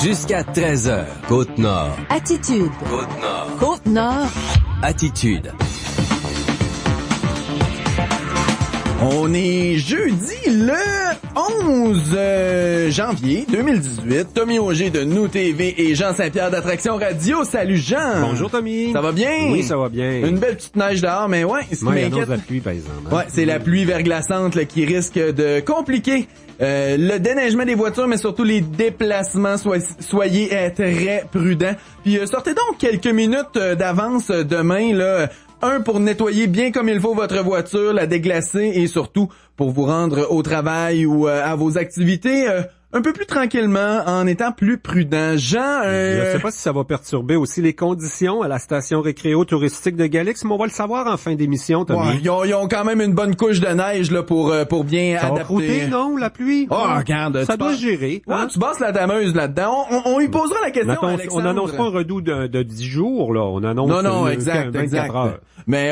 Jusqu'à 13h, Côte-Nord. Attitude. Côte-Nord. Côte-Nord. Attitude. On est jeudi le 11 janvier 2018. Tommy Auger de Nous TV et Jean Saint-Pierre d'Attraction Radio. Salut Jean! Bonjour Tommy! Ça va bien? Oui, ça va bien. Une belle petite neige dehors, mais ouais, ce qui m'inquiète... la pluie, par exemple. Ouais, c'est la pluie verglaçante là, qui risque de compliquer le déneigement des voitures, mais surtout les déplacements. Soyez très prudents. Puis sortez donc quelques minutes d'avance demain, là. Un, pour nettoyer bien comme il faut votre voiture, la déglacer et surtout pour vous rendre au travail ou à vos activités un peu plus tranquillement en étant plus prudent. Jean, je sais pas si ça va perturber aussi les conditions à la station récréo-touristique de Galix, mais on va le savoir en fin d'émission, Tommy. Ouais, ils ont quand même une bonne couche de neige là pour bien ça adapter. Va croûter, non, la pluie? Oh, regarde. Ça doit se gérer. Ouais, hein? Tu bosses la dameuse là-dedans. On lui posera la question, Alexandre. On n'annonce pas un redout de 10 jours, là. On annonce non, exact, 24 heures. Mais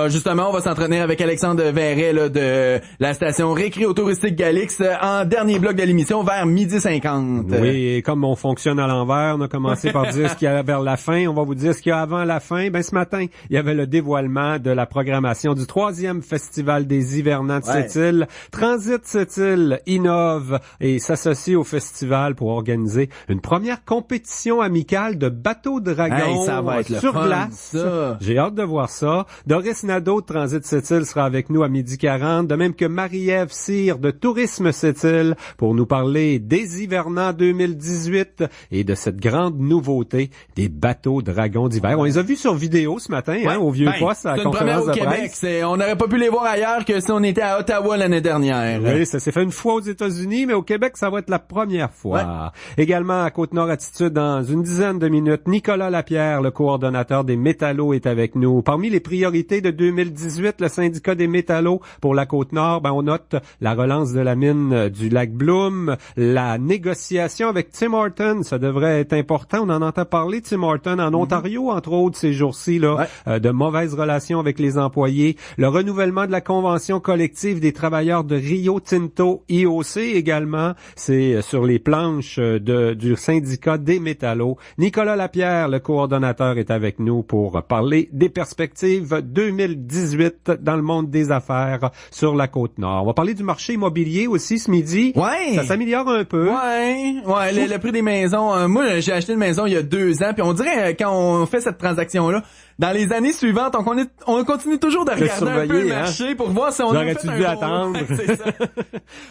justement, on va s'entretenir avec Alexandre Verret là, de la station récréo-touristique Galix en dernier bloc de l'émission vers 12h50. Oui, et comme on fonctionne à l'envers, on a commencé par dire ce qu'il y avait vers la fin. On va vous dire ce qu'il y a avant la fin. Ben, ce matin, il y avait le dévoilement de la programmation du 3e Festival des Hivernants de Sept-Îles. Transit Sept-Îles innove et s'associe au festival pour organiser une première compétition amicale de bateaux dragons ça va être sur le fun, glace. ça. J'ai hâte de voir ça. Doris Nadeau de Transit Sept-Îles sera avec nous à 12h40, de même que Marie-Ève Cyr de Tourisme Sept-Îles pour nous parler des hivernants 2018 et de cette grande nouveauté des bateaux dragons d'hiver. On les a vus sur vidéo ce matin, au Vieux-Poste à la conférence de presse. On n'aurait pas pu les voir ailleurs que si on était à Ottawa l'année dernière. Oui, ça s'est fait une fois aux États-Unis, mais au Québec, ça va être la première fois. Ouais. Également à Côte-Nord Attitude, dans une dizaine de minutes, Nicolas Lapierre, le coordonnateur des métallos, est avec nous. Parmi les priorités de 2018, le syndicat des métallos pour la Côte-Nord, on note la relance de la mine du lac Bloom, la négociation avec Tim Hortons, ça devrait être important. On en entend parler, Tim Hortons, en Ontario, entre autres, ces jours-ci, là, de mauvaises relations avec les employés. Le renouvellement de la convention collective des travailleurs de Rio Tinto IOC également. C'est sur les planches du syndicat des métallos. Nicolas Lapierre, le coordonnateur, est avec nous pour parler des perspectives 2018 dans le monde des affaires sur la Côte-Nord. On va parler du marché immobilier aussi ce midi. Ouais. Ça s'améliore un peu. Ouais, le prix des maisons. Moi, j'ai acheté une maison il y a 2 ans, puis on dirait quand on fait cette transaction-là, dans les années suivantes, on continue toujours de regarder un peu le marché pour voir si on a fait un dû attendre. C'est ça.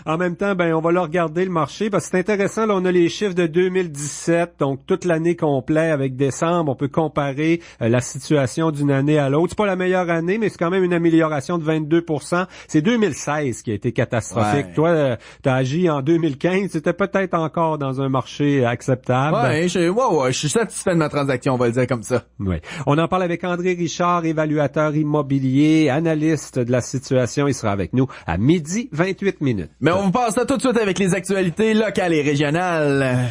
En même temps, on va le regarder le marché parce que c'est intéressant. Là, on a les chiffres de 2017, donc toute l'année complète avec décembre. On peut comparer la situation d'une année à l'autre. C'est pas la meilleure année, mais c'est quand même une amélioration de 22%. C'est 2016 qui a été catastrophique. Ouais. Toi, t'as agi en 2015. C'était peut-être encore dans un marché acceptable. Je suis satisfait de ma transaction, on va le dire comme ça. Oui. On en parle avec André Richard, évaluateur immobilier, analyste de la situation. Il sera avec nous à 12h28. Mais on passe ça tout de suite avec les actualités locales et régionales.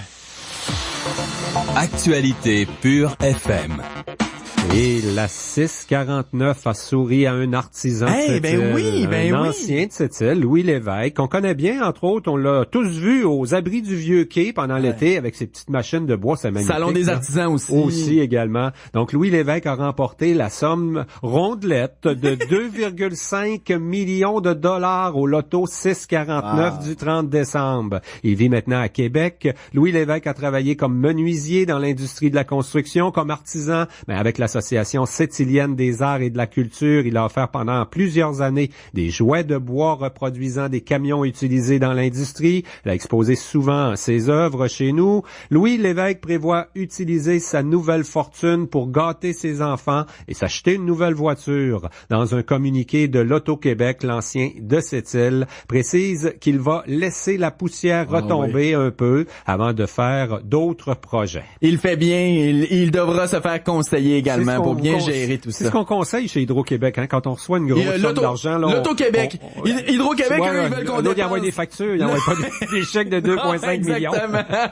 Actualité pure FM. Et la 649 a souri à un artisan de Sept-Îles, un ancien de Sept-Îles, Louis Lévesque, qu'on connaît bien, entre autres. On l'a tous vu aux abris du Vieux-Quai pendant l'été avec ses petites machines de bois. C'est magnifique. Salon des artisans aussi. Aussi également. Donc, Louis Lévesque a remporté la somme rondelette de 2,5 millions de dollars au loto 649 du 30 décembre. Il vit maintenant à Québec. Louis Lévesque a travaillé comme menuisier dans l'industrie de la construction, comme artisan, mais avec l'Association sept-îlienne des arts et de la culture. Il a offert pendant plusieurs années des jouets de bois reproduisant des camions utilisés dans l'industrie. Il a exposé souvent ses œuvres chez nous. Louis Lévesque prévoit utiliser sa nouvelle fortune pour gâter ses enfants et s'acheter une nouvelle voiture. Dans un communiqué de l'Auto-Québec, l'ancien de Sept-Îles précise qu'il va laisser la poussière retomber un peu avant de faire d'autres projets. Il fait bien, il devra se faire conseiller également. finalement, pour bien gérer tout ça. C'est ce qu'on conseille chez Hydro-Québec, hein, quand on reçoit une grosse somme d'argent. L'Auto-Québec. Hydro-Québec, eux, ils veulent qu'on dépense. Ils envoient des factures, ils n'envoient pas des chèques de 2,5 millions.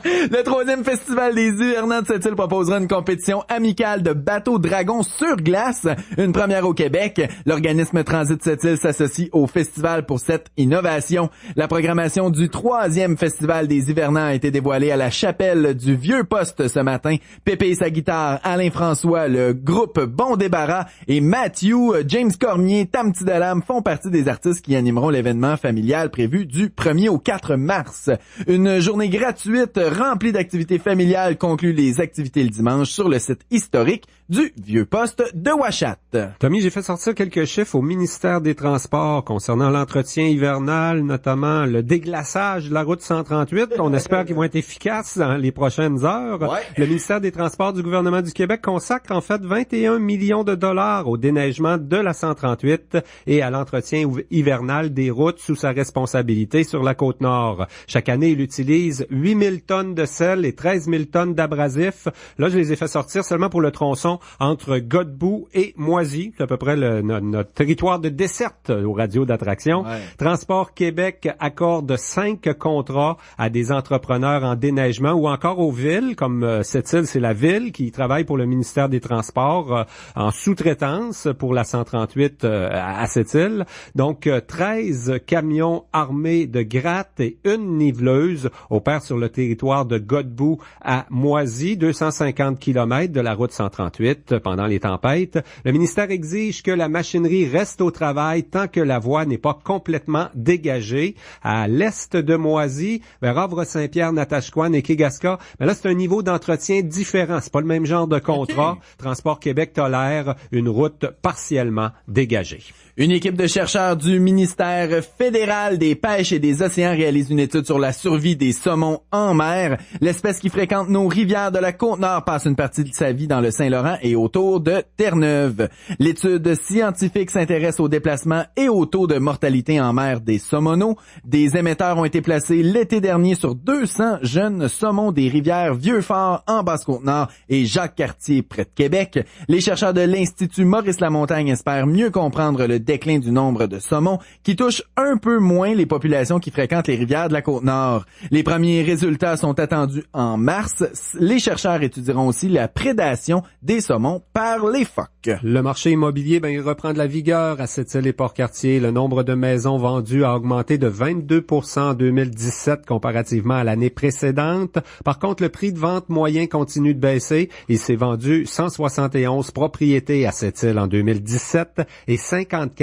Le 3e Festival des hivernants de Sept-Îles proposera une compétition amicale de bateaux dragons sur glace, une première au Québec. L'organisme Transit Sept-Îles s'associe au festival pour cette innovation. La programmation du 3e Festival des hivernants a été dévoilée à la chapelle du Vieux-Poste ce matin. Pépé et sa guitare, Alain François, le groupe Bon Débarras et Matthew, James Cormier, Tam Tidalam font partie des artistes qui animeront l'événement familial prévu du 1er au 4 mars. Une journée gratuite remplie d'activités familiales conclut les activités le dimanche sur le site historique du Vieux-Poste de Ouachat. Tommy, j'ai fait sortir quelques chiffres au ministère des Transports concernant l'entretien hivernal, notamment le déglaçage de la route 138. On espère qu'ils vont être efficaces dans les prochaines heures. Ouais. Le ministère des Transports du gouvernement du Québec consacre en fait 21 millions de dollars au déneigement de la 138 et à l'entretien hivernal des routes sous sa responsabilité sur la Côte-Nord. Chaque année, il utilise 8000 tonnes de sel et 13 000 tonnes d'abrasifs. Là, je les ai fait sortir seulement pour le tronçon entre Godbout et Moisy. C'est à peu près notre territoire de desserte aux radios d'attraction. Ouais. Transport Québec accorde 5 contrats à des entrepreneurs en déneigement ou encore aux villes, comme Sept-Îles, c'est la ville qui travaille pour le ministère des Transports en sous-traitance pour la 138 à Sept-Îles. Donc, 13 camions armés de gratte et une niveleuse opèrent sur le territoire de Godbout à Moisy, 250 km de la route 138 pendant les tempêtes. Le ministère exige que la machinerie reste au travail tant que la voie n'est pas complètement dégagée. À l'est de Moisy, vers Havre-Saint-Pierre, Natashquan et Kegaska, mais là, c'est un niveau d'entretien différent. C'est pas le même genre de contrat. Okay. Transport Québec tolère une route partiellement dégagée. Une équipe de chercheurs du ministère fédéral des pêches et des océans réalise une étude sur la survie des saumons en mer. L'espèce qui fréquente nos rivières de la Côte-Nord passe une partie de sa vie dans le Saint-Laurent et autour de Terre-Neuve. L'étude scientifique s'intéresse au déplacement et au taux de mortalité en mer des saumonaux. Des émetteurs ont été placés l'été dernier sur 200 jeunes saumons des rivières Vieux-Fort en Basse-Côte-Nord et Jacques-Cartier près de Québec. Les chercheurs de l'Institut Maurice-Lamontagne espèrent mieux comprendre le déclin du nombre de saumons qui touche un peu moins les populations qui fréquentent les rivières de la Côte-Nord. Les premiers résultats sont attendus en mars. Les chercheurs étudieront aussi la prédation des saumons par les phoques. Le marché immobilier, il reprend de la vigueur à Sept-Îles et Port-Cartier. Le nombre de maisons vendues a augmenté de 22% en 2017 comparativement à l'année précédente. Par contre, le prix de vente moyen continue de baisser. Il s'est vendu 171 propriétés à Sept-Îles en 2017 et 54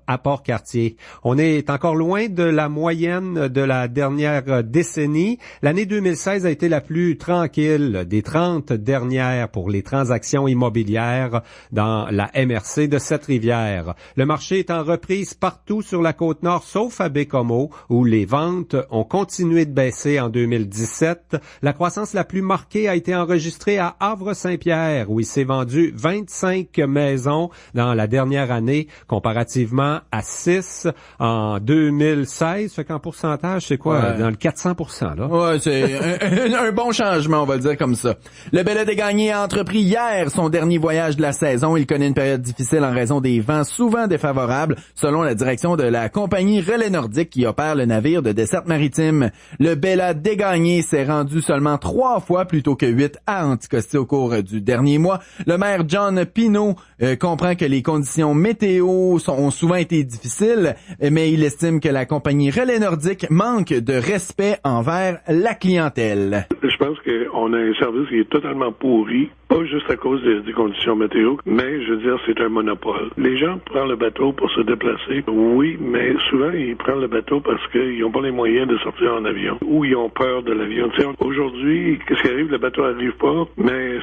à Port-Cartier. On est encore loin de la moyenne de la dernière décennie. L'année 2016 a été la plus tranquille des 30 dernières pour les transactions immobilières dans la MRC de Sept-Rivières. Le marché est en reprise partout sur la Côte-Nord, sauf à Bécomo, où les ventes ont continué de baisser en 2017. La croissance la plus marquée a été enregistrée à Havre-Saint-Pierre, où il s'est vendu 25 maisons dans la dernière année, comparativement à 6 en 2016. Fait qu'en pourcentage, c'est quoi? Ouais. Dans le 400%, là. Ouais, c'est un bon changement, on va le dire comme ça. Le Bellet des Gagnés a entrepris hier son dernier voyage de la saison. Il connaît une période difficile en raison des vents souvent défavorables, selon la direction de la compagnie Relais Nordique qui opère le navire de desserte maritime. Le Bellet des Gagnés s'est rendu seulement 3 fois plutôt que 8 à Anticosti au cours du dernier mois. Le maire John Pinault comprend que les conditions météo ont souvent été difficiles, mais il estime que la compagnie Relais Nordique manque de respect envers la clientèle. Je pense qu'on a un service qui est totalement pourri, pas juste à cause des conditions météo, mais je veux dire, c'est un monopole. Les gens prennent le bateau pour se déplacer, oui, mais souvent, ils prennent le bateau parce qu'ils n'ont pas les moyens de sortir en avion, ou ils ont peur de l'avion. Tu sais, aujourd'hui, qu'est-ce qui arrive? Le bateau n'arrive pas, mais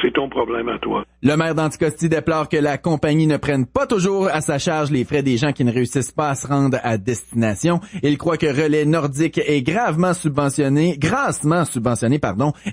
c'est ton problème à toi. Le maire d'Anticosti déplore que la compagnie ne prenne pas toujours à sa charge les frais des gens qui ne réussissent pas à se rendre à destination. Il croit que Relais Nordique est grassement subventionné subventionnés,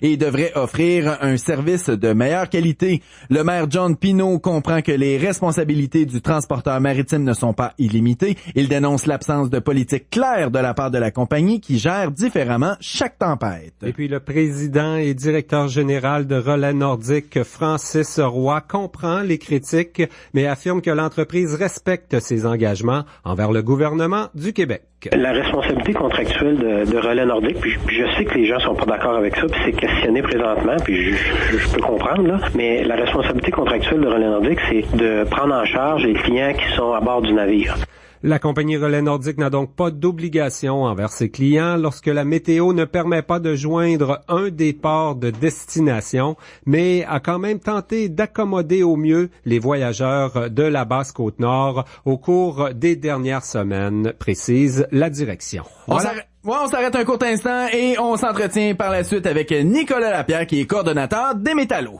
et devrait offrir un service de meilleure qualité. Le maire John Pino comprend que les responsabilités du transporteur maritime ne sont pas illimitées. Il dénonce l'absence de politique claire de la part de la compagnie qui gère différemment chaque tempête. Et puis le président et directeur général de Relais Nordique, Francis Roy, comprend les critiques, mais affirme que l'entreprise respecte ses engagements envers le gouvernement du Québec. La responsabilité contractuelle de Relais Nordique, puis je sais que les gens sont pas d'accord avec ça, puis c'est questionné présentement, puis je peux comprendre, là, mais la responsabilité contractuelle de Relais Nordique, c'est de prendre en charge les clients qui sont à bord du navire. La compagnie Relais Nordique n'a donc pas d'obligation envers ses clients lorsque la météo ne permet pas de joindre un des ports de destination, mais a quand même tenté d'accommoder au mieux les voyageurs de la Basse-Côte-Nord au cours des dernières semaines, précise la direction. Voilà. On s'arrête un court instant et on s'entretient par la suite avec Nicolas Lapierre qui est coordonnateur des Métallos.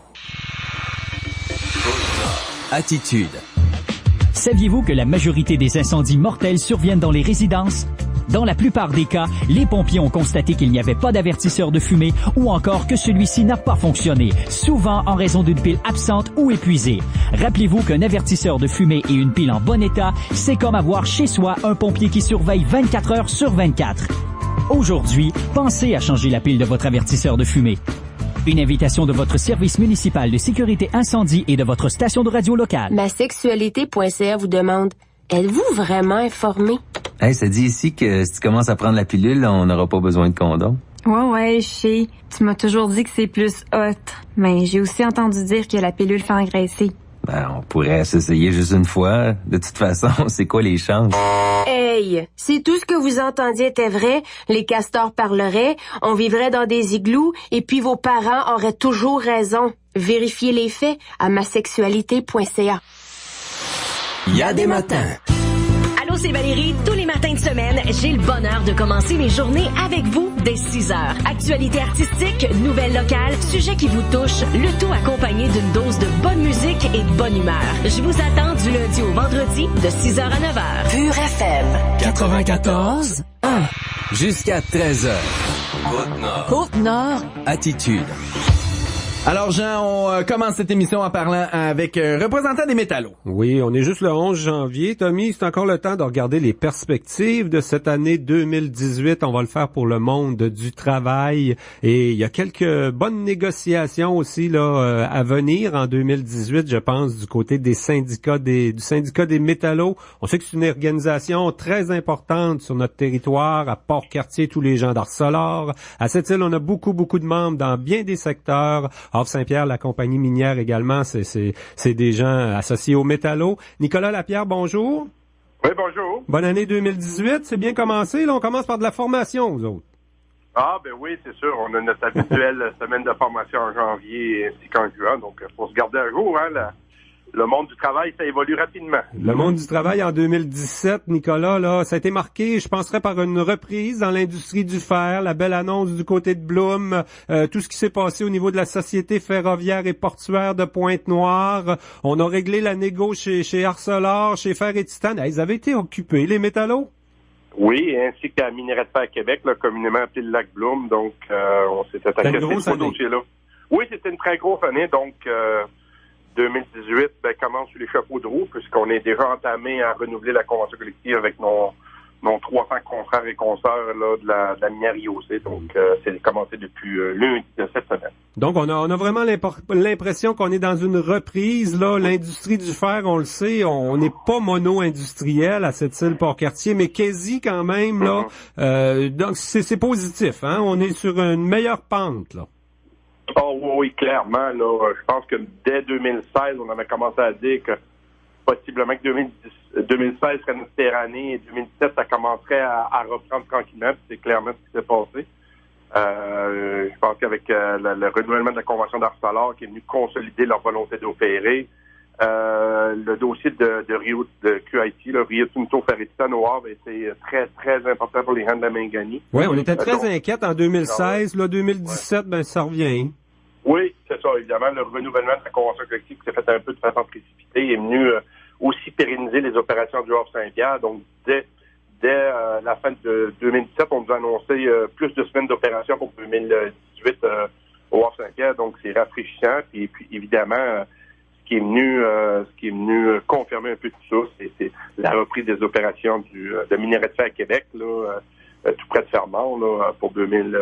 Attitude. Saviez-vous que la majorité des incendies mortels surviennent dans les résidences? Dans la plupart des cas, les pompiers ont constaté qu'il n'y avait pas d'avertisseur de fumée ou encore que celui-ci n'a pas fonctionné, souvent en raison d'une pile absente ou épuisée. Rappelez-vous qu'un avertisseur de fumée et une pile en bon état, c'est comme avoir chez soi un pompier qui surveille 24 heures sur 24. Aujourd'hui, pensez à changer la pile de votre avertisseur de fumée. Une invitation de votre service municipal de sécurité incendie et de votre station de radio locale. Masexualité.ca vous demande, êtes-vous vraiment informé? Hey, ça dit ici que si tu commences à prendre la pilule, on n'aura pas besoin de condom. Ouais, je sais. Tu m'as toujours dit que c'est plus hot. Mais j'ai aussi entendu dire que la pilule fait engraisser. Ben, on pourrait s'essayer juste une fois. De toute façon, c'est quoi les chances? Hey, si tout ce que vous entendiez était vrai, les castors parleraient, on vivrait dans des igloos et puis vos parents auraient toujours raison. Vérifiez les faits à masexualité.ca. Il y a des matins. Allô, c'est Valérie. Tous les matins de semaine, j'ai le bonheur de commencer mes journées avec vous dès 6 heures. Actualité artistique, nouvelles locales, sujets qui vous touchent, le tout accompagné d'une dose de bonne musique et de bonne humeur. Je vous attends du lundi au vendredi de 6h à 9h. Pure FM 94.1 jusqu'à 13h. Côte-Nord. Côte-Nord. Attitude. Alors Jean, on commence cette émission en parlant avec représentant des Métallos. Oui, on est juste le 11 janvier. Tommy, c'est encore le temps de regarder les perspectives de cette année 2018. On va le faire pour le monde du travail. Et il y a quelques bonnes négociations aussi là à venir en 2018, je pense, du côté des syndicats du syndicat des Métallos. On sait que c'est une organisation très importante sur notre territoire, à Port-Cartier, tous les gens d'Arcelor. À cette île, on a beaucoup de membres dans bien des secteurs. Havre-Saint-Pierre, la compagnie minière également, c'est des gens associés aux Métallos. Nicolas Lapierre, bonjour. Oui, bonjour. Bonne année 2018, c'est bien commencé. Là, on commence par de la formation, vous autres. Ah, ben oui, c'est sûr. On a notre habituelle semaine de formation en janvier ainsi qu'en juin. Donc, il faut se garder à jour, hein. Le monde du travail, ça évolue rapidement. Le monde du travail en 2017, Nicolas, là, ça a été marqué, je penserais, par une reprise dans l'industrie du fer, la belle annonce du côté de Bloom, tout ce qui s'est passé au niveau de la société ferroviaire et portuaire de Pointe-Noire. On a réglé la négo chez Arcelor, chez Fer et Titane. Ils avaient été occupés, les Métallos? Oui, ainsi qu'à Minerai de Fer Québec, là, communément appelé le lac Bloom. Donc, on s'est attaqué à ce dossier-là. Oui, c'était une très grosse année, donc... 2018 commence sur les chapeaux de roue, puisqu'on est déjà entamé à renouveler la convention collective avec nos 300 confrères et consoeurs là, de la minière IOC. Donc, c'est commencé depuis lundi de cette semaine. Donc, on a vraiment l'impression qu'on est dans une reprise. Là, l'industrie du fer, on le sait, on n'est pas mono-industriel à cette île Port-Cartier, mais quasi quand même. Là, donc, c'est positif. Hein? On est sur une meilleure pente, là. Oh oui, clairement. Là, je pense que dès 2016, on avait commencé à dire que possiblement que 2016 serait notre pire année et 2017, ça commencerait à reprendre tranquillement. C'est clairement ce qui s'est passé. Je pense qu'avec le renouvellement de la Convention d'Arcelor qui est venu consolider leur volonté d'opérer, le dossier de Rio de QIT, là, Rio Tinto Fer et Titane au Havre, était très, très important pour les rangs de la Mangani. Oui, on était très inquiets en 2016. Là, 2017, ça revient. Oui, c'est ça. Évidemment, le renouvellement de la convention collective qui s'est fait un peu de façon précipitée est venu aussi pérenniser les opérations du Havre-Saint-Pierre. Donc, dès dès la fin de 2017, on nous a annoncé plus de semaines d'opération pour 2018 au Havre-Saint-Pierre, donc c'est rafraîchissant. Et puis évidemment, ce qui est venu confirmer un peu tout ça, c'est la reprise des opérations de minerai de fer à Québec, là, tout près de Fermont, là, pour 2000,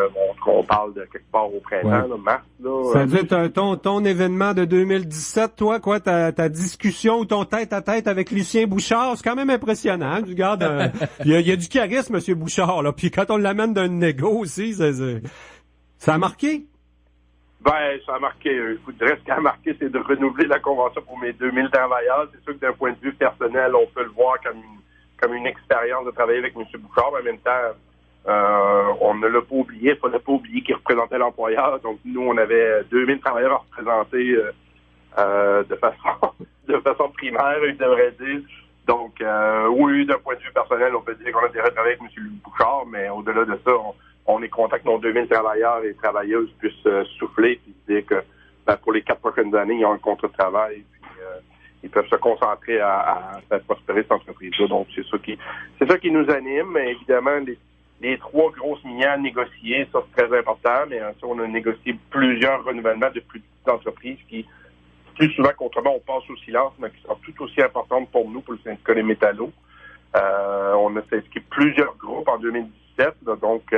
on parle de quelque part au printemps, là, mars. Là, ça veut dire ton événement de 2017, toi, quoi, ta discussion ou ton tête-à-tête avec Lucien Bouchard, c'est quand même impressionnant. Tu regardes, il y a du charisme, Monsieur Bouchard, là. Puis quand on l'amène d'un négo aussi, ça a marqué? Ben, ça a marqué. Je vous dirais, ce qui a marqué, c'est de renouveler la convention pour mes 2000 travailleurs. C'est sûr que d'un point de vue personnel, on peut le voir comme une expérience de travailler avec M. Bouchard, mais en même temps, on ne l'a pas oublié. Il ne fallait pas oublier qu'il représentait l'employeur. Donc, nous, on avait 2000 travailleurs à représenter de façon primaire, je devrais dire. Donc, oui, d'un point de vue personnel, on peut dire qu'on a déjà travaillé avec M. Bouchard, mais au-delà de ça, on est content que nos 2000 travailleurs et travailleuses puissent souffler et se dire que pour les 4 prochaines années, ils ont un contrat de travail et puis ils peuvent se concentrer à faire prospérer cette entreprise-là. Donc, c'est ça qui nous anime. Mais évidemment, les 3 grosses minières négociées, ça c'est très important, mais on a négocié plusieurs renouvellements de plus petites entreprises qui, plus souvent qu'autrement, on passe au silence, mais qui sont tout aussi importantes pour nous, pour le syndicat des métallos. On a syndiqué plusieurs groupes en 2017, là, donc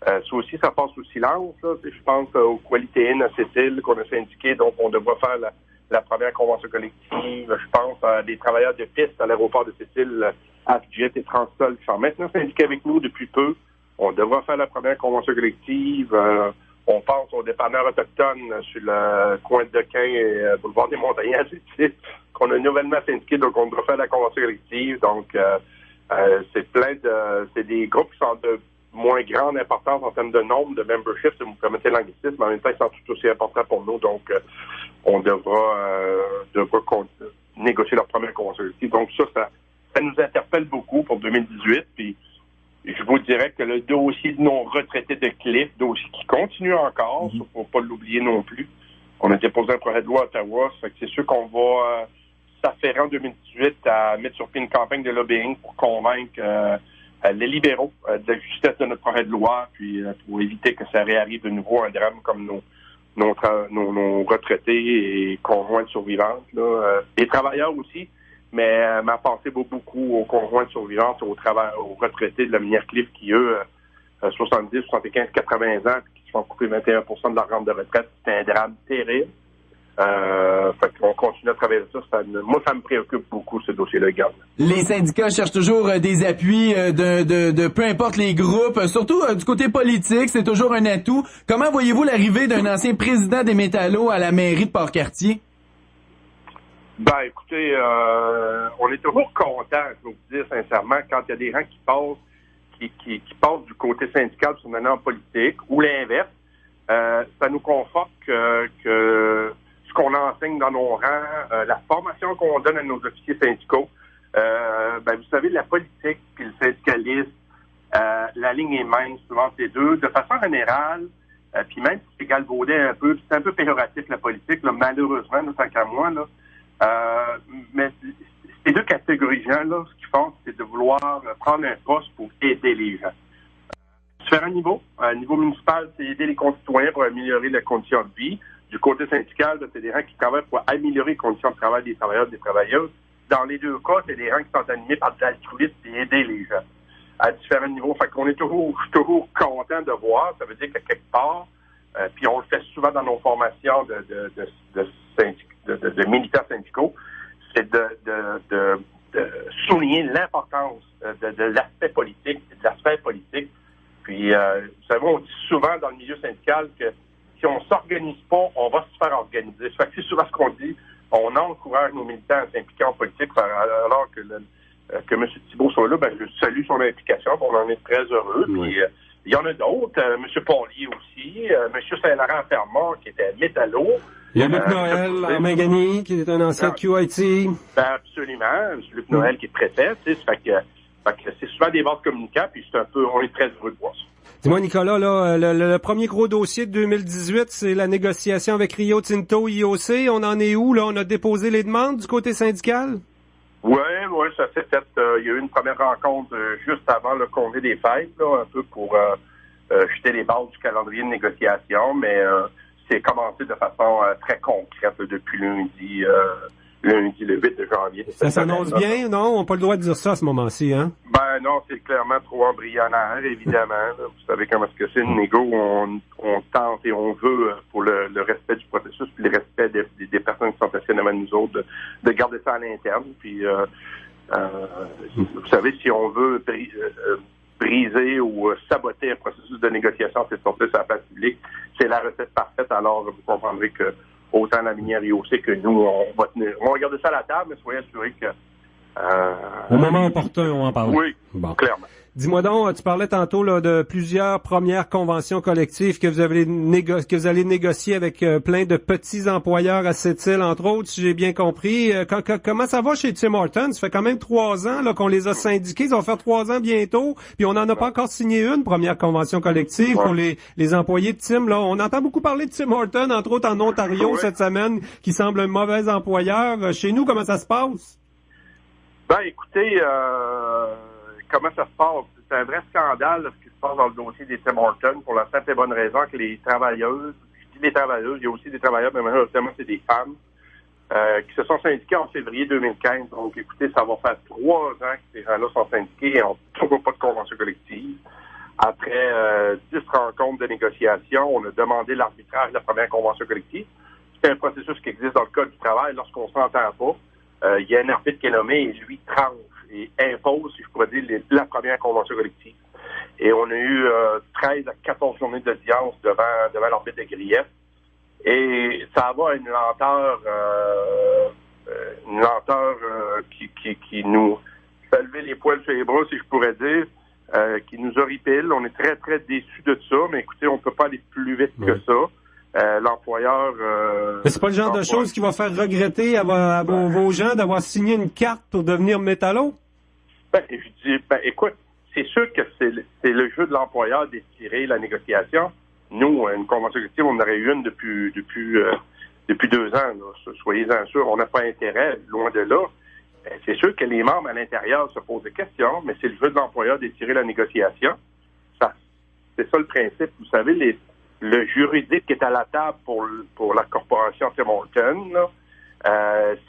ça aussi, ça passe au silence. Là. Je pense aux Qualité Inn à Sept-Îles qu'on a syndiqué, donc on devra faire la première convention collective. Je pense à des travailleurs de piste à l'aéroport de Sept-Îles, Afjet et Transsol qui sont maintenant syndiqués avec nous depuis peu. On devra faire la première convention collective. On pense aux dépanneurs autochtones sur le coin de Dequin et boulevard des Montagnards, qu'on a nouvellement syndiqué, donc on devra faire la convention collective. Donc, c'est des groupes qui sont de moins grande importance en termes de nombre de membership, si vous me permettez l'anglicisme, mais en même temps, ils sont tout aussi importants pour nous. Donc, on devra négocier leur première convention collective. Donc, ça nous interpelle beaucoup pour 2018. Puis, je vous dirais que le dossier de nos retraités de Cliff, dossier qui continue encore, il ne faut pas l'oublier non plus. On a déposé un projet de loi à Ottawa, ça fait que c'est sûr qu'on va s'affairer en 2018 à mettre sur pied une campagne de lobbying pour convaincre les libéraux de la justesse de notre projet de loi, puis pour éviter que ça réarrive de nouveau un drame comme nos retraités et conjointes survivantes. Les travailleurs aussi. Mais ma pensée va beaucoup aux conjointes survivantes, aux retraités de la minière Cliff qui, eux, 70, 75, 80 ans, qui se font couper 21 de leur rente de retraite. C'est un drame terrible. Fait qu'on continue à travailler ça. Moi, ça me préoccupe beaucoup, ce dossier-là, garde. Les syndicats cherchent toujours des appuis de peu importe les groupes, surtout du côté politique, c'est toujours un atout. Comment voyez-vous l'arrivée d'un ancien président des métallos à la mairie de Port-Cartier? Ben, écoutez, on est toujours content, je vais vous dire sincèrement, quand il y a des gens qui passent du côté syndical pour se mener en politique, ou l'inverse. Ça nous conforte que ce qu'on enseigne dans nos rangs, la formation qu'on donne à nos officiers syndicaux, vous savez, la politique et le syndicalisme, la ligne est mince souvent ces deux. De façon générale, puis même si c'est galvaudé un peu, c'est un peu péjoratif la politique, là, malheureusement, tant qu'à moi, là. Mais ces deux catégories de gens, là, ce qu'ils font, c'est de vouloir prendre un poste pour aider les gens. Différents niveaux. À niveau municipal, c'est aider les concitoyens pour améliorer les conditions de vie. Du côté syndical, c'est des gens qui travaillent pour améliorer les conditions de travail des travailleurs et des travailleuses. Dans les deux cas, c'est des gens qui sont animés par de l'altruisme et aider les gens. À différents niveaux. Fait qu'on est toujours content de voir. Ça veut dire que quelque part, puis on le fait souvent dans nos formations de militaires syndicaux, c'est de souligner l'importance de l'aspect politique, de la sphère politique. Puis, vous savez, on dit souvent dans le milieu syndical que si on s'organise pas, on va se faire organiser. Ça fait que c'est souvent ce qu'on dit. On encourage nos militants à s'impliquer en politique, alors que M. Thibault soit là, je salue son implication, on en est très heureux. Oui. Puis, il y en a d'autres, M. Paulier aussi, M. Saint-Laurent-Fermont, qui était métallo. Il y a Luc Noël à Mangani, qui est un ancien QIT. Absolument. M. Luc Noël, qui est préfet, tu sais, ça fait que c'est souvent des vases communicants, puis on est très heureux de voir ça. Dis-moi, Nicolas, là, le premier gros dossier de 2018, c'est la négociation avec Rio Tinto IOC. On en est où, là? On a déposé les demandes du côté syndical? Oui, ça s'est fait. Il y a eu une première rencontre juste avant le congé des fêtes, là, un peu pour jeter les bases du calendrier de négociation, mais c'est commencé de façon très concrète là, depuis lundi, le 8 janvier. Ça s'annonce bien, non? On n'a pas le droit de dire ça à ce moment-ci, hein? Ben non, c'est clairement trop embryonnaire, évidemment. Là. Vous savez comment est-ce que c'est une négo où on tente et on veut, pour le respect du processus puis le respect des personnes qui sont assises devant nous autres, de garder ça à l'interne. Puis, vous savez, si on veut briser ou saboter un processus de négociation, c'est sortir sur la place publique, c'est la recette parfaite. Alors, vous comprendrez que autant la minière IOC que nous, on va garder ça à la table, mais soyez assurés que au moment opportun, on en parle. Oui, bon. Clairement. Dis-moi donc, tu parlais tantôt là, de plusieurs premières conventions collectives que vous allez négocier avec plein de petits employeurs à Sept-Îles, entre autres, si j'ai bien compris. Comment ça va chez Tim Hortons? Ça fait quand même 3 ans là, qu'on les a syndiqués. Ça va faire 3 ans bientôt. Puis on n'en a pas encore signé une première convention collective pour les employés de Tim. Là. On entend beaucoup parler de Tim Hortons, entre autres en Ontario cette semaine, qui semble un mauvais employeur. Chez nous, comment ça se passe? Ben, écoutez, comment ça se passe? C'est un vrai scandale là, ce qui se passe dans le dossier des Tim Hortons pour la simple et bonne raison que les travailleuses, je dis les travailleuses, il y a aussi des travailleurs, mais malheureusement, c'est des femmes qui se sont syndiquées en février 2015. Donc, écoutez, ça va faire 3 ans que ces gens-là sont syndiqués et n'ont toujours pas de convention collective. Après 10 rencontres de négociation, on a demandé l'arbitrage de la première convention collective. C'est un processus qui existe dans le Code du travail. Lorsqu'on ne s'entend pas, il y a un arbitre qui est nommé et lui tranche et impose, si je pourrais dire, la première convention collective. Et on a eu 13 à 14 journées d'audience devant l'arbitre de grief. Et ça va à une lenteur qui nous fait lever les poils sur les bras, si je pourrais dire, qui nous horripile. On est très, très déçus de ça, mais écoutez, on ne peut pas aller plus vite que ça. L'employeur... Mais c'est pas le genre de chose qui va faire regretter à vos gens d'avoir signé une carte pour devenir métallo? Je dis, écoute, c'est sûr que c'est le jeu de l'employeur d'étirer la négociation. Nous, une convention collective, on en aurait eu une depuis 2 ans. Là. Soyez-en sûrs, on n'a pas intérêt, loin de là. C'est sûr que les membres à l'intérieur se posent des questions, mais c'est le jeu de l'employeur d'étirer la négociation. C'est ça le principe. Vous savez, le juridique qui est à la table pour la corporation Tim Hortons,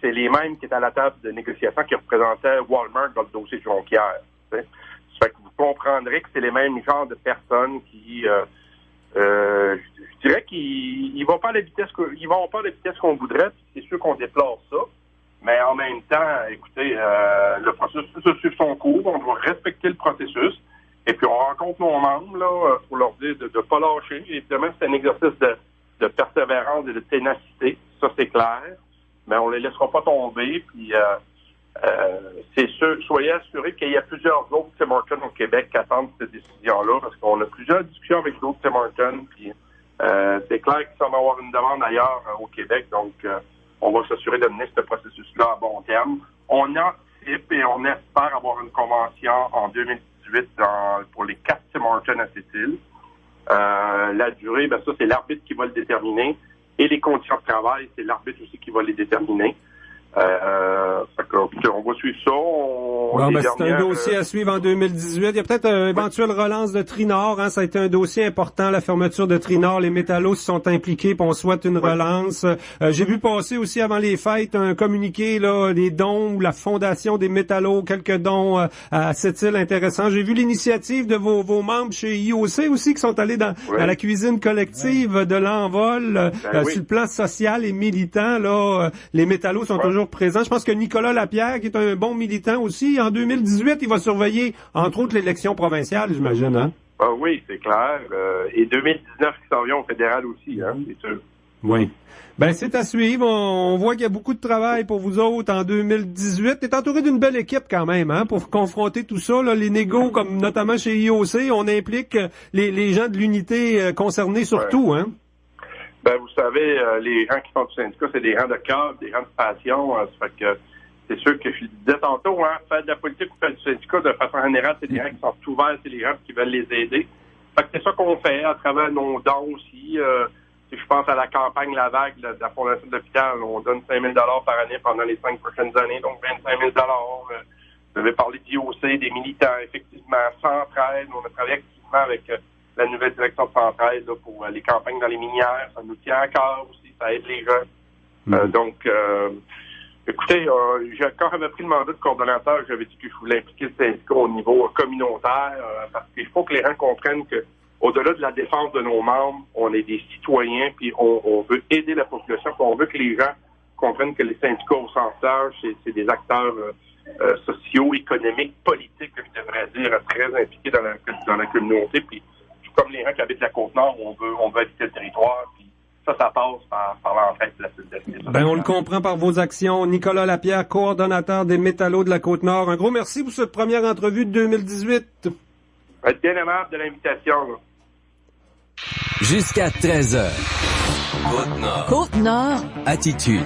c'est les mêmes qui étaient à la table de négociation qui représentaient Walmart dans le dossier de Jonquière. Ça fait que vous comprendrez que c'est les mêmes genres de personnes qui, je dirais qu'ils vont pas à la vitesse qu'on voudrait. C'est sûr qu'on déplore ça, mais en même temps, écoutez, le processus doit suivre son cours. On doit respecter le processus. Et puis, on rencontre nos membres là, pour leur dire de ne pas lâcher. Évidemment, c'est un exercice de persévérance et de ténacité. Ça, c'est clair. Mais on ne les laissera pas tomber. Puis, c'est sûr, soyez assurés qu'il y a plusieurs autres Tim Hortons au Québec qui attendent cette décision-là, parce qu'on a plusieurs discussions avec d'autres Tim Hortons. Puis, c'est clair qu'il semble avoir une demande ailleurs au Québec. Donc, on va s'assurer de mener ce processus-là à bon terme. On anticipe et on espère avoir une convention en 2018 pour les 4 Tim Hortons à Sept-Îles. La durée, ça, c'est l'arbitre qui va le déterminer. Et les conditions de travail, c'est l'arbitre aussi qui va les déterminer. On va suivre ça. C'est un dossier à suivre en 2018. Il y a peut-être une éventuelle relance de Trinor. Ça a été un dossier important, la fermeture de Trinor. Les métallos se sont impliqués, puis on souhaite une relance. J'ai vu passer aussi avant les fêtes un communiqué, là, les dons ou la fondation des métallos, quelques dons à Sept-Îles intéressants. J'ai vu l'initiative de vos membres chez IOC aussi qui sont allés dans la cuisine collective de l'Envol. Sur le plan social et militant, là, les métallos sont toujours présents. Je pense que Nicolas Lapierre, qui est un bon militant aussi, en 2018, il va surveiller, entre autres, l'élection provinciale, j'imagine, hein? Oui, c'est clair. Et 2019 qui s'en vient au fédéral aussi, hein, c'est sûr. Oui. C'est à suivre. On voit qu'il y a beaucoup de travail pour vous autres en 2018. T'es entouré d'une belle équipe quand même, hein, pour confronter tout ça, là, les négos, comme notamment chez IOC, on implique les gens de l'unité concernés surtout, hein? Vous savez, les gens qui sont du syndicat, c'est des gens de cœur, des gens de passion. Ça fait que c'est sûr que je le disais tantôt, faire de la politique ou faire du syndicat, de façon générale, c'est des gens qui sont ouverts, c'est des gens qui veulent les aider. Fait que c'est ça qu'on fait à travers nos dons aussi. Si je pense à la campagne La Vague de la Fondation de l'Hôpital, on donne 5 000 $ par année pendant les 5 prochaines années, donc 25 000 $. Vous avez parlé d'IOC, des militants, effectivement. Centraide, on a travaillé activement avec la nouvelle direction de Centraide là, pour les campagnes dans les minières. Ça nous tient à cœur aussi, ça aide les jeunes. Donc, écoutez, quand j'avais pris le mandat de coordonnateur, j'avais dit que je voulais impliquer le syndicat au niveau communautaire, parce qu'il faut que les gens comprennent que au-delà de la défense de nos membres, on est des citoyens, puis on veut aider la population, puis on veut que les gens comprennent que les syndicats au sens large, c'est des acteurs sociaux, économiques, politiques, je devrais dire, très impliqués dans la communauté. Puis, comme les gens qui habitent la Côte-Nord, on veut habiter le territoire, puis ça passe par l'entraide de la solidarité. Ben, on le comprend par vos actions. Nicolas Lapierre, coordonnateur des Métallos de la Côte-Nord. Un gros merci pour cette première entrevue de 2018. Vous êtes bien aimable de l'invitation. Là. Jusqu'à 13h. Côte-Nord. Côte-Nord. Attitude.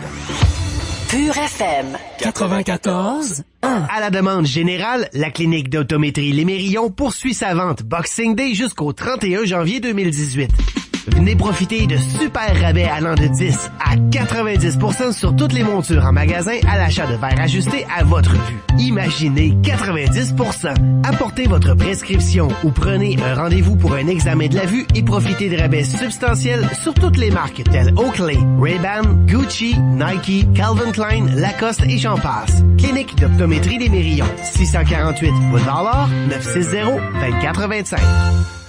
Pure FM. 94. À la demande générale, la clinique d'autométrie Les Mérillons poursuit sa vente Boxing Day jusqu'au 31 janvier 2018. Venez profiter de super rabais allant de 10 à 90% sur toutes les montures en magasin à l'achat de verres ajustés à votre vue. Imaginez 90%. Apportez votre prescription ou prenez un rendez-vous pour un examen de la vue et profitez de rabais substantiels sur toutes les marques telles Oakley, Ray-Ban, Gucci, Nike, Calvin Klein, Lacoste et j'en passe. Clinique d'optométrie Les Mérillons, 648 Boulevard, 960-2425.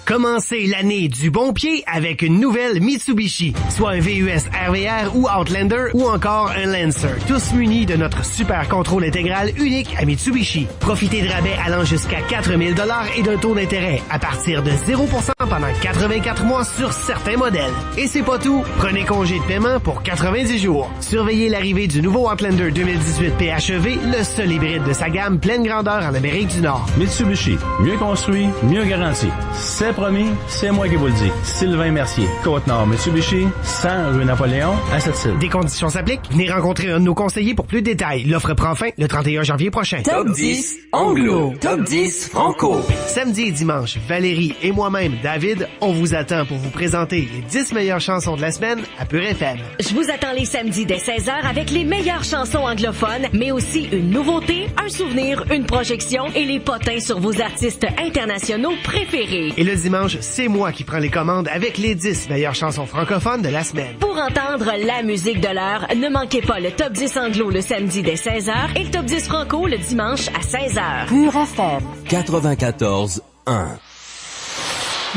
Commencez l'année du bon pied avec une nouvelle Mitsubishi, soit un VUS RVR ou Outlander ou encore un Lancer, tous munis de notre super contrôle intégral unique à Mitsubishi. Profitez de rabais allant jusqu'à 4 000 $ et d'un taux d'intérêt à partir de 0% pendant 84 mois sur certains modèles. Et c'est pas tout, prenez congé de paiement pour 90 jours. Surveillez l'arrivée du nouveau Outlander 2018 PHEV, le seul hybride de sa gamme pleine grandeur en Amérique du Nord. Mitsubishi, mieux construit, mieux garanti. C'est promis, c'est moi qui vous le dis. Sylvain Mercier, Côte-Nord, Mitsubishi, 100 rue Napoléon, à Sept-Îles. Des conditions s'appliquent. Venez rencontrer un de nos conseillers pour plus de détails. L'offre prend fin le 31 janvier prochain. Top 10 anglo. Top 10 franco. Samedi et dimanche, Valérie et moi-même, David, on vous attend pour vous présenter les 10 meilleures chansons de la semaine à Pure FM. Je vous attends les samedis dès 16h avec les meilleures chansons anglophones, mais aussi une nouveauté, un souvenir, une projection et les potins sur vos artistes internationaux préférés. Et le dimanche, c'est moi qui prends les commandes avec les 10 meilleures chansons francophones de la semaine. Pour entendre la musique de l'heure, ne manquez pas le Top 10 anglo le samedi dès 16h et le Top 10 franco le dimanche à 16h. Pure FM 94.1.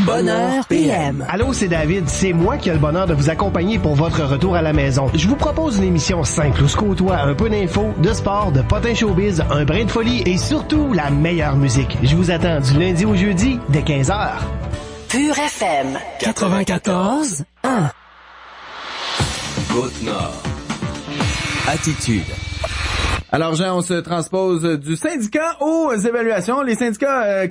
Bonheur PM. Allô, c'est David. C'est moi qui ai le bonheur de vous accompagner pour votre retour à la maison. Je vous propose une émission simple où se côtoie un peu d'infos, de sport, de potins showbiz, un brin de folie et surtout la meilleure musique. Je vous attends du lundi au jeudi dès 15h. Pure FM 94.1. Côte-Nord. Attitude. Alors, Jean, on se transpose du syndicat aux évaluations. Les syndicats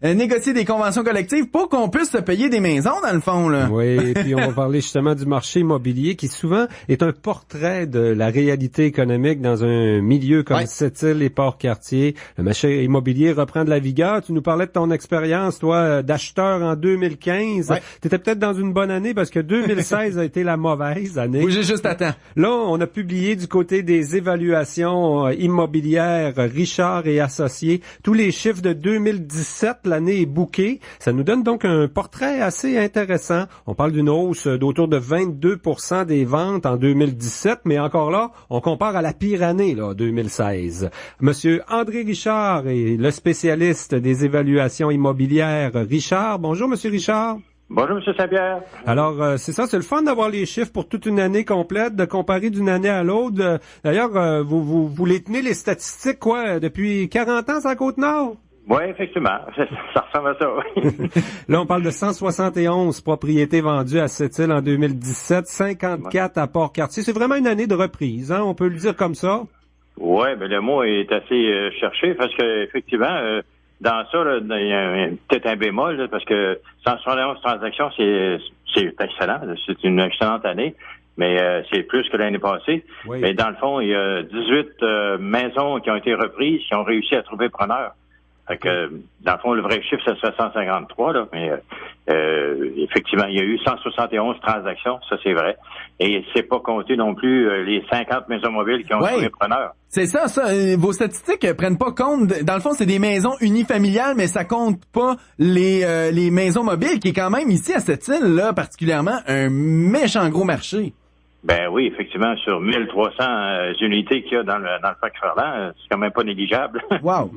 négocient des conventions collectives pour qu'on puisse se payer des maisons, dans le fond, là. Oui, et puis on va parler justement du marché immobilier qui souvent est un portrait de la réalité économique dans un milieu comme Sept-Îles et Port-Cartier. Le marché immobilier reprend de la vigueur. Tu nous parlais de ton expérience, toi, d'acheteur en 2015. Ouais. T'étais peut-être dans une bonne année parce que 2016 a été la mauvaise année. Oui, j'ai juste à temps. Là, on a publié du côté des évaluations immobilière Richard et Associés. Tous les chiffres de 2017, l'année est bouquée. Ça nous donne donc un portrait assez intéressant. On parle d'une hausse d'autour de 22% des ventes en 2017, mais encore là, on compare à la pire année, là, 2016. Monsieur André Richard est le spécialiste des évaluations immobilières Richard. Bonjour, Monsieur Richard. Bonjour, M. Saint-Pierre. Alors, c'est ça, c'est le fun d'avoir les chiffres pour toute une année complète, de comparer d'une année à l'autre. D'ailleurs, vous les tenez, les statistiques, quoi, depuis 40 ans, sur la Côte-Nord? Oui, effectivement. Ça ressemble à ça, oui. Là, on parle de 171 propriétés vendues à Sept-Îles en 2017, 54 à Port-Cartier. C'est vraiment une année de reprise, hein, on peut le dire comme ça? Oui, mais le mot est assez cherché, parce que effectivement... dans ça, là, il y a peut-être un bémol, là, parce que 171 transactions, c'est excellent. C'est une excellente année, mais c'est plus que l'année passée. Oui. Mais dans le fond, il y a 18 maisons qui ont été reprises, qui ont réussi à trouver preneur. Fait que, dans le fond, le vrai chiffre, ça serait 153, là, mais effectivement, il y a eu 171 transactions, ça c'est vrai. Et c'est pas compté non plus les 50 maisons mobiles qui ont trouvé preneur. C'est ça. Vos statistiques prennent pas compte. Dans le fond, c'est des maisons unifamiliales, mais ça compte pas les maisons mobiles, qui est quand même ici à cette île-là, particulièrement, un méchant gros marché. Ben oui, effectivement, sur 1300 unités qu'il y a dans le parc Ferland, c'est quand même pas négligeable. Wow!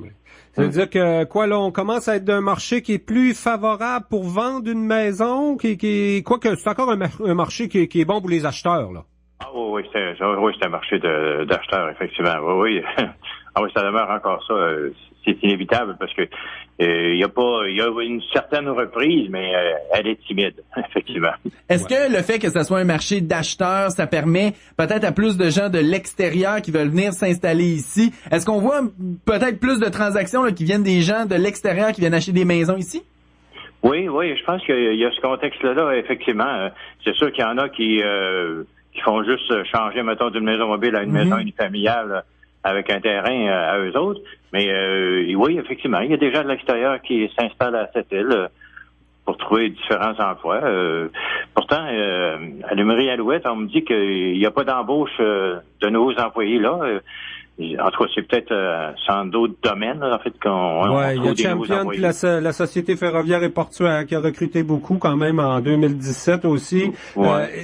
Ça veut dire que, quoi, là, on commence à être d'un marché qui est plus favorable pour vendre une maison, quoique c'est encore un marché qui est bon pour les acheteurs, là. Ah oui, c'est un marché d'acheteurs, effectivement. Oui. Ah oui, ça demeure encore ça. C'est inévitable parce que il y a une certaine reprise, mais elle est timide, effectivement. Est-ce que le fait que ce soit un marché d'acheteurs, ça permet peut-être à plus de gens de l'extérieur qui veulent venir s'installer ici? Est-ce qu'on voit peut-être plus de transactions là, qui viennent des gens de l'extérieur qui viennent acheter des maisons ici? Oui, je pense qu'il y a ce contexte-là, effectivement. C'est sûr qu'il y en a qui font juste changer, mettons, d'une maison mobile à une maison unifamiliale avec un terrain à eux autres. Mais oui, effectivement, il y a des gens de l'extérieur qui s'installent à cette île pour trouver différents emplois. Pourtant, à l'Humerie Alouette, on me dit qu'il n'y a pas d'embauche de nouveaux employés là. En tout cas, c'est peut-être sans d'autres domaines, en fait, il y a Champion, puis la Société ferroviaire et portuaire qui a recruté beaucoup quand même en 2017 aussi.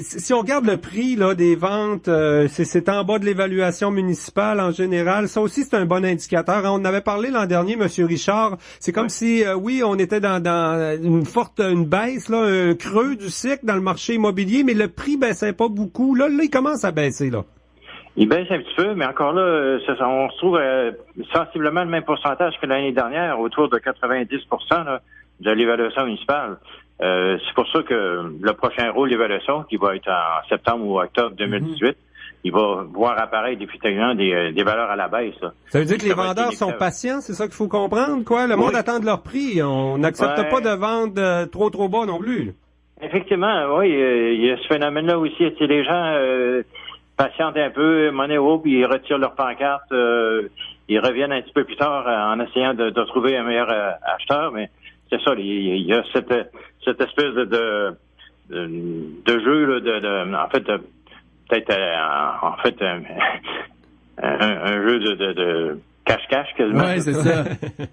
Si on regarde le prix là des ventes, c'est en bas de l'évaluation municipale en général. Ça aussi, c'est un bon indicateur. On avait parlé l'an dernier, Monsieur Richard. C'est comme si, on était dans une baisse, là, un creux du cycle dans le marché immobilier, mais le prix baissait pas beaucoup. Là, il commence à baisser, là. Il baisse un petit peu, mais encore là, on se trouve sensiblement le même pourcentage que l'année dernière, autour de 90% là, de l'évaluation municipale. C'est pour ça que le prochain rôle d'évaluation, qui va être en septembre ou octobre 2018, il va voir apparaître effectivement des valeurs à la baisse. Là. Ça veut dire que les vendeurs sont patients, c'est ça qu'il faut comprendre, quoi? Le monde attend de leur prix. On n'accepte pas de vendre trop bas non plus. Effectivement, oui. Il y a ce phénomène-là aussi. C'est les gens patientent un peu, monnaie haut, puis ils retirent leur pancarte. Ils reviennent un petit peu plus tard en essayant de trouver un meilleur acheteur, mais c'est ça, il y a cette espèce de jeu là, peut-être un jeu de cache-cache quasiment. Oui, c'est ça.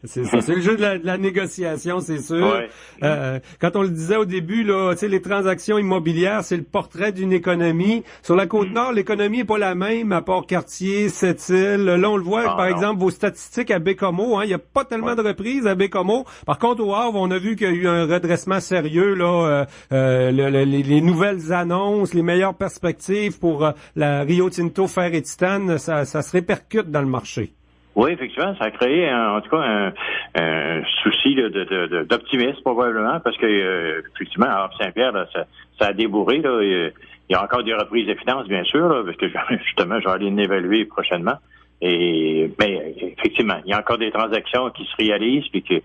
C'est ça. C'est le jeu de la négociation, c'est sûr. Ouais. Quand on le disait au début, là, tu sais, les transactions immobilières, c'est le portrait d'une économie. Sur la Côte-Nord, l'économie est pas la même à Port-Cartier, Sept-Îles. Là, on le voit, par exemple, vos statistiques à Baie-Comeau, il y a pas tellement de reprises à Baie-Comeau. Par contre, au Havre, on a vu qu'il y a eu un redressement sérieux, là, les nouvelles annonces, les meilleures perspectives pour la Rio Tinto Fer et Titane, ça se répercute dans le marché. Oui, effectivement, ça a créé en tout cas un souci d'optimisme probablement parce que effectivement, à Havre-Saint-Pierre, là, ça a débourré. Là, il y a encore des reprises de finances, bien sûr, là, parce que justement, je vais aller l'évaluer prochainement. Mais effectivement, il y a encore des transactions qui se réalisent puis que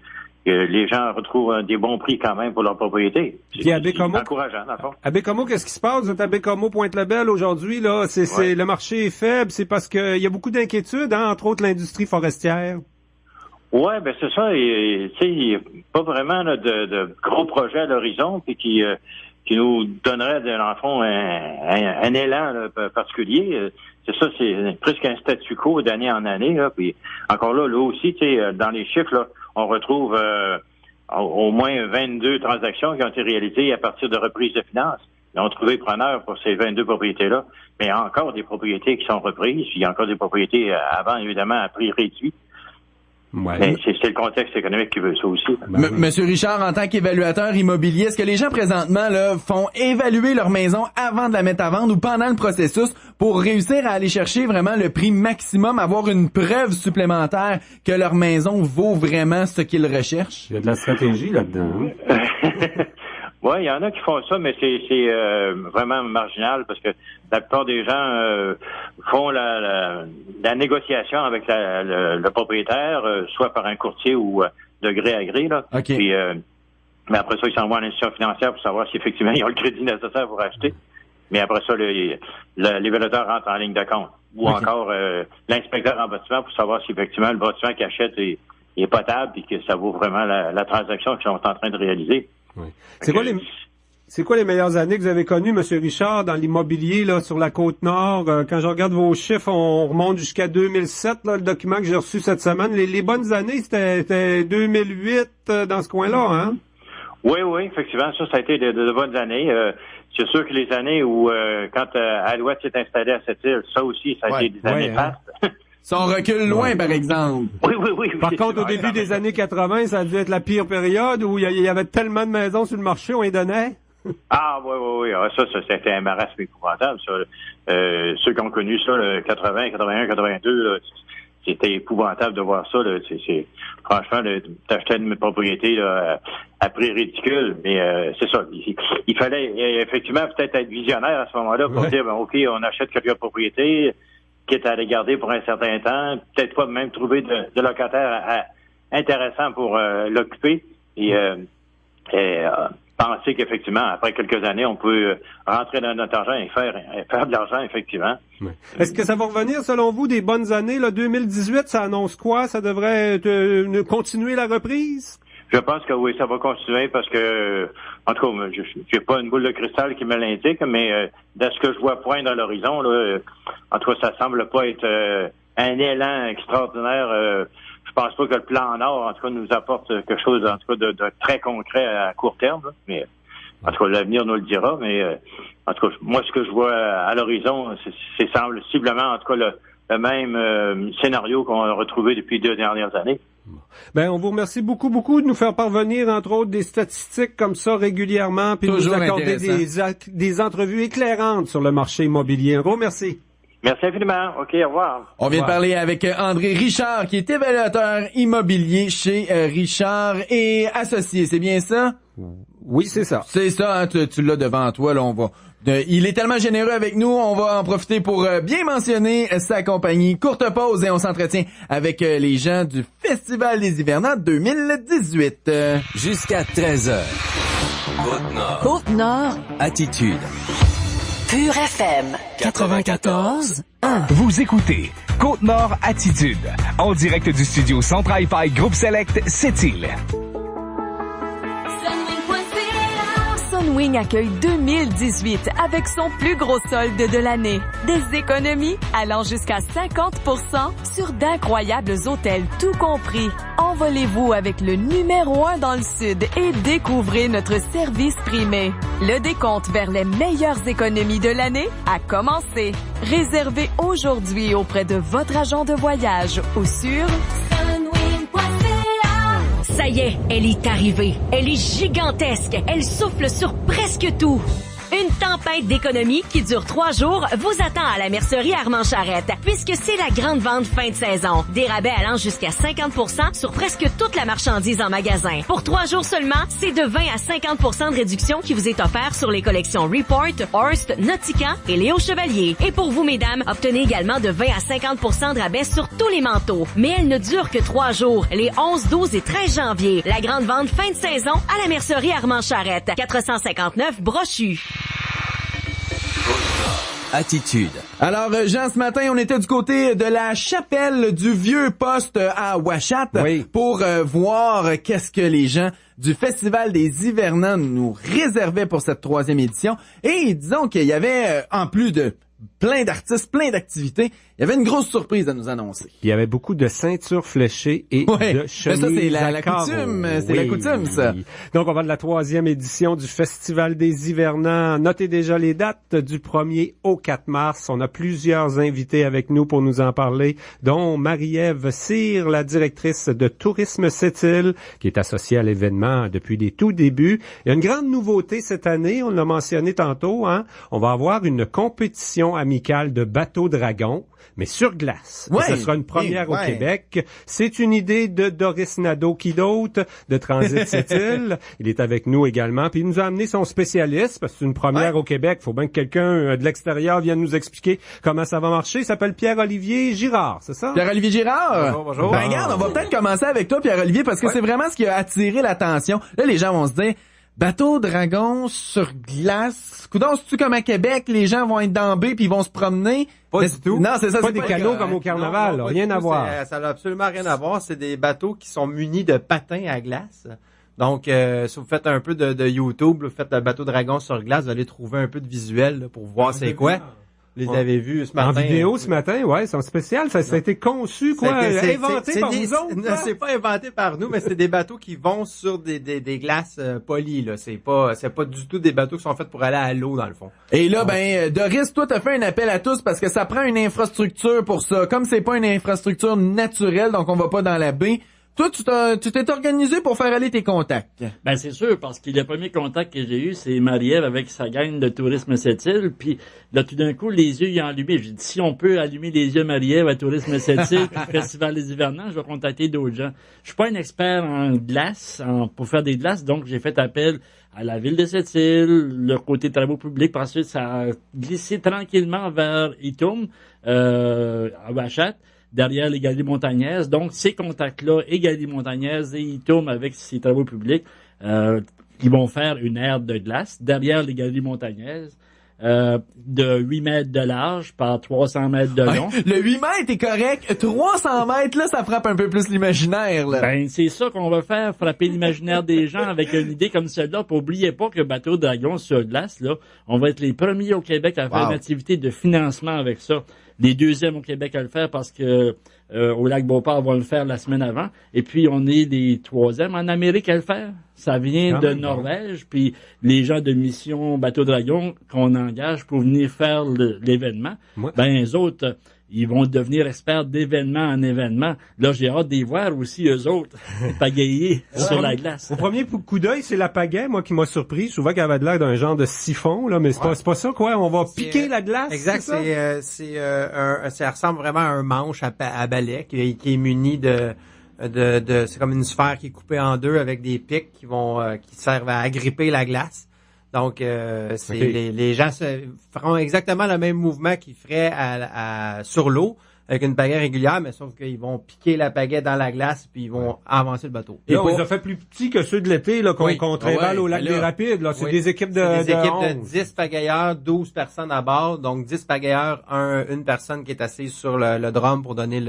les gens retrouvent des bons prix quand même pour leur propriété. Puis à Baie-Comeau, encourageant, dans le fond. À Baie-Comeau, qu'est-ce qui se passe? Vous êtes à Baie-Comeau, Pointe-le-Bel aujourd'hui, là. Le marché est faible. C'est parce qu'il y a beaucoup d'inquiétudes, entre autres l'industrie forestière. Ouais, ben c'est ça. Tu sais, il n'y a pas vraiment là, de gros projets à l'horizon puis qui nous donnerait, dans le fond, un élan là, particulier. C'est ça, c'est presque un statu quo d'année en année. Là, puis encore là aussi, tu sais, dans les chiffres, là, on retrouve au moins 22 transactions qui ont été réalisées à partir de reprises de finances. Ils ont trouvé preneur pour ces 22 propriétés-là, mais il y a encore des propriétés qui sont reprises, puis il y a encore des propriétés avant, évidemment, à prix réduit. Ouais. Mais c'est le contexte économique qui veut ça aussi. Monsieur Richard, en tant qu'évaluateur immobilier, est-ce que les gens présentement là font évaluer leur maison avant de la mettre à vendre ou pendant le processus pour réussir à aller chercher vraiment le prix maximum, avoir une preuve supplémentaire que leur maison vaut vraiment ce qu'ils recherchent? Il y a de la stratégie là-dedans. Oui, il y en a qui font ça, mais c'est vraiment marginal parce que la plupart des gens font la négociation avec le propriétaire, soit par un courtier ou de gré à gré. Là. Okay. Puis, mais après ça, ils s'envoient à l'institution financière pour savoir si effectivement ils ont le crédit nécessaire pour acheter. Mais après ça, l'évaluateur rentre en ligne de compte. Ou encore l'inspecteur en bâtiment pour savoir si effectivement le bâtiment qu'il achète est potable et que ça vaut vraiment la transaction qu'ils sont en train de réaliser. Oui. C'est quoi les meilleures années que vous avez connues, M. Richard, dans l'immobilier là sur la Côte-Nord? Quand je regarde vos chiffres, on remonte jusqu'à 2007, là, le document que j'ai reçu cette semaine. Les bonnes années, c'était 2008 dans ce coin-là, hein? Oui, effectivement, ça a été de bonnes années. C'est sûr que les années où, quand Alouette s'est installé à cette île, ça aussi, ça a été des années fastes. Si on recule loin, par exemple. Oui. Par contre, au début des années 80, ça a dû être la pire période où il y avait tellement de maisons sur le marché, on les donnait. Ah, oui. Ça, c'était un marasme épouvantable, ça. Ceux qui ont connu ça, le 80, 81, 82, là, c'était épouvantable de voir ça, là. Franchement, t'achetais une propriété, là, à prix ridicule, mais c'est ça. Il fallait effectivement peut-être être visionnaire à ce moment-là pour dire, OK, on achète quelques propriétés, quitte à les garder pour un certain temps, peut-être pas même trouver de locataires intéressants pour l'occuper et penser qu'effectivement, après quelques années, on peut rentrer dans notre argent et faire de l'argent, effectivement. Ouais. Est-ce que ça va revenir, selon vous, des bonnes années? Là, 2018, ça annonce quoi? Ça devrait continuer la reprise? Je pense que oui, ça va continuer parce que, en tout cas, j'ai pas une boule de cristal qui me l'indique, mais de ce que je vois poindre à l'horizon, là, en tout cas, ça semble pas être un élan extraordinaire. Je pense pas que le plan Nord, en tout cas, nous apporte quelque chose, en tout cas, de très concret à court terme. Là. Mais en tout cas, l'avenir nous le dira. Mais en tout cas, moi, ce que je vois à l'horizon, c'est sensiblement, en tout cas, le même scénario qu'on a retrouvé depuis 2 dernières années. Ben, on vous remercie beaucoup de nous faire parvenir, entre autres, des statistiques comme ça régulièrement, puis de nous accorder des entrevues éclairantes sur le marché immobilier. Un gros merci. Merci infiniment. OK, au revoir. On vient de parler avec André Richard, qui est évaluateur immobilier chez Richard et Associés. C'est bien ça? Oui, c'est ça. C'est ça, hein, tu l'as devant toi. Là, il est tellement généreux avec nous, on va en profiter pour bien mentionner sa compagnie. Courte pause et on s'entretient avec les gens du Festival des Hivernants 2018. Jusqu'à 13h. Côte-Nord. Côte-Nord. Attitude. Pure FM. 94.1. Vous écoutez Côte-Nord Attitude, en direct du studio Centre Hi-Fi Groupe Select, Sept-Îles. Sunwing accueille 2018 avec son plus gros solde de l'année. Des économies allant jusqu'à 50% sur d'incroyables hôtels tout compris. Envolez-vous avec le numéro 1 dans le Sud et découvrez notre service primé. Le décompte vers les meilleures économies de l'année a commencé. Réservez aujourd'hui auprès de votre agent de voyage ou sur Ça y est, elle est arrivée. Elle est gigantesque. Elle souffle sur presque tout. Une tempête d'économie qui dure 3 jours vous attend à la mercerie Armand Charrette, puisque c'est la grande vente fin de saison. Des rabais allant jusqu'à 50% sur presque toute la marchandise en magasin. Pour 3 jours seulement, c'est de 20 à 50% de réduction qui vous est offert sur les collections Report, Horst, Nautica et Léo Chevalier. Et pour vous, mesdames, obtenez également de 20 à 50% de rabais sur tous les manteaux. Mais elle ne dure que 3 jours, les 11, 12 et 13 janvier. La grande vente fin de saison à la mercerie Armand Charrette, 459 Brochu. Attitude. Alors, Jean, ce matin, on était du côté de la chapelle du Vieux Poste à Ouachat pour voir qu'est-ce que les gens du Festival des Hivernants nous réservaient pour cette 3e édition. Et disons qu'il y avait, en plus de plein d'artistes, plein d'activités, il y avait une grosse surprise à nous annoncer. Il y avait beaucoup de ceintures fléchées et de chemises ça, c'est la carreaux. coutume. C'est la coutume, ça. Donc, on va de la 3e édition du Festival des Hivernants. Notez déjà les dates du 1er au 4 mars. On a plusieurs invités avec nous pour nous en parler, dont Marie-Ève Cyr, la directrice de Tourisme Sept-Îles, qui est associée à l'événement depuis les tout débuts. Il y a une grande nouveauté cette année, on l'a mentionné tantôt, hein. On va avoir une compétition amicale de bateaux dragons, mais sur glace. Ouais, ce sera une première au Québec. C'est une idée de Doris Nadeau, qui d'autre, de Transit Sept-Îles. Il est avec nous également. Puis il nous a amené son spécialiste, parce que c'est une première au Québec. Faut bien que quelqu'un de l'extérieur vienne nous expliquer comment ça va marcher. Il s'appelle Pierre-Olivier Girard, c'est ça? Pierre-Olivier Girard? Bonjour. Ben regarde, on va peut-être commencer avec toi, Pierre-Olivier, parce que c'est vraiment ce qui a attiré l'attention. Là, les gens vont se dire, Bateau dragon sur glace. Coudon, c'est-tu comme à Québec, les gens vont être dans la baie puis ils vont se promener? Pas du tout. Non, c'est ça. Pas c'est des canots comme au carnaval, non, rien à voir. Ça n'a absolument rien à voir. C'est des bateaux qui sont munis de patins à glace. Donc, si vous faites un peu de YouTube, vous faites le bateau dragon sur glace, vous allez trouver un peu de visuel là, pour voir c'est quoi. Vous les avez vus ce matin. En vidéo ce matin, ouais, c'est spécial. Ça a été conçu, quoi, inventé par vous autres. Non, c'est pas inventé par nous, mais c'est des bateaux qui vont sur des glaces polies, là. C'est pas du tout des bateaux qui sont faits pour aller à l'eau, dans le fond. Et là, Doris, toi, t'as fait un appel à tous parce que ça prend une infrastructure pour ça. Comme c'est pas une infrastructure naturelle, donc on va pas dans la baie. Toi, tu t'es organisé pour faire aller tes contacts. Ben, c'est sûr, parce que le premier contact que j'ai eu, c'est Marie-Ève avec sa gang de Tourisme Sept-Îles. Puis là, tout d'un coup, les yeux, ils ont allumé. J'ai dit, si on peut allumer les yeux Marie-Ève à Tourisme Sept-Îles, Festival des Hivernants, je vais contacter d'autres gens. Je suis pas un expert en glace, pour faire des glaces, donc j'ai fait appel à la ville de Sept-Îles, le côté travaux publics. Puis ensuite, ça a glissé tranquillement vers Itum, à Ouachat, derrière les Galeries Montagnaises. Donc, ces contacts-là, et Galeries Montagnaises et Itum avec ces travaux publics, qui vont faire une aire de glace derrière les Galeries Montagnaises, de 8 mètres de large par 300 mètres de long. Le 8 mètres est correct. 300 mètres, là, ça frappe un peu plus l'imaginaire, là. Ben, c'est ça qu'on va faire, frapper l'imaginaire des gens avec une idée comme celle-là. Puis oubliez pas que Bateau Dragon sur glace, là, on va être les premiers au Québec à faire une activité de financement avec ça. Les deuxièmes au Québec à le faire parce que au lac Beauport vont le faire la semaine avant. Et puis, on est les troisièmes en Amérique à le faire. Ça vient de Norvège. Puis, les gens de Mission Bateau Dragon qu'on engage pour venir faire l'événement, ben, eux autres, ils vont devenir experts d'événement en événement. Là, j'ai hâte d'y voir aussi, eux autres, pagayer sur la glace. Au premier coup d'œil, c'est la pagaie, moi, qui m'a surpris. Souvent, qu'elle avait de l'air d'un genre de siphon, là, mais c'est pas ça, quoi. On va piquer la glace. Exact. Ça ressemble vraiment à un manche à balai qui est muni de c'est comme une sphère qui est coupée en deux avec des pics qui servent à agripper la glace. Donc, les gens feront exactement le même mouvement qu'ils feraient sur l'eau avec une pagaie régulière, mais sauf qu'ils vont piquer la pagaie dans la glace puis ils vont avancer le bateau. Et là, on les a fait plus petits que ceux de l'été là qu'on trévale au lac des Rapides. Là, c'est des équipes de 10 pagayeurs, 12 personnes à bord. Donc 10 pagayeurs, une personne qui est assise sur le drum pour donner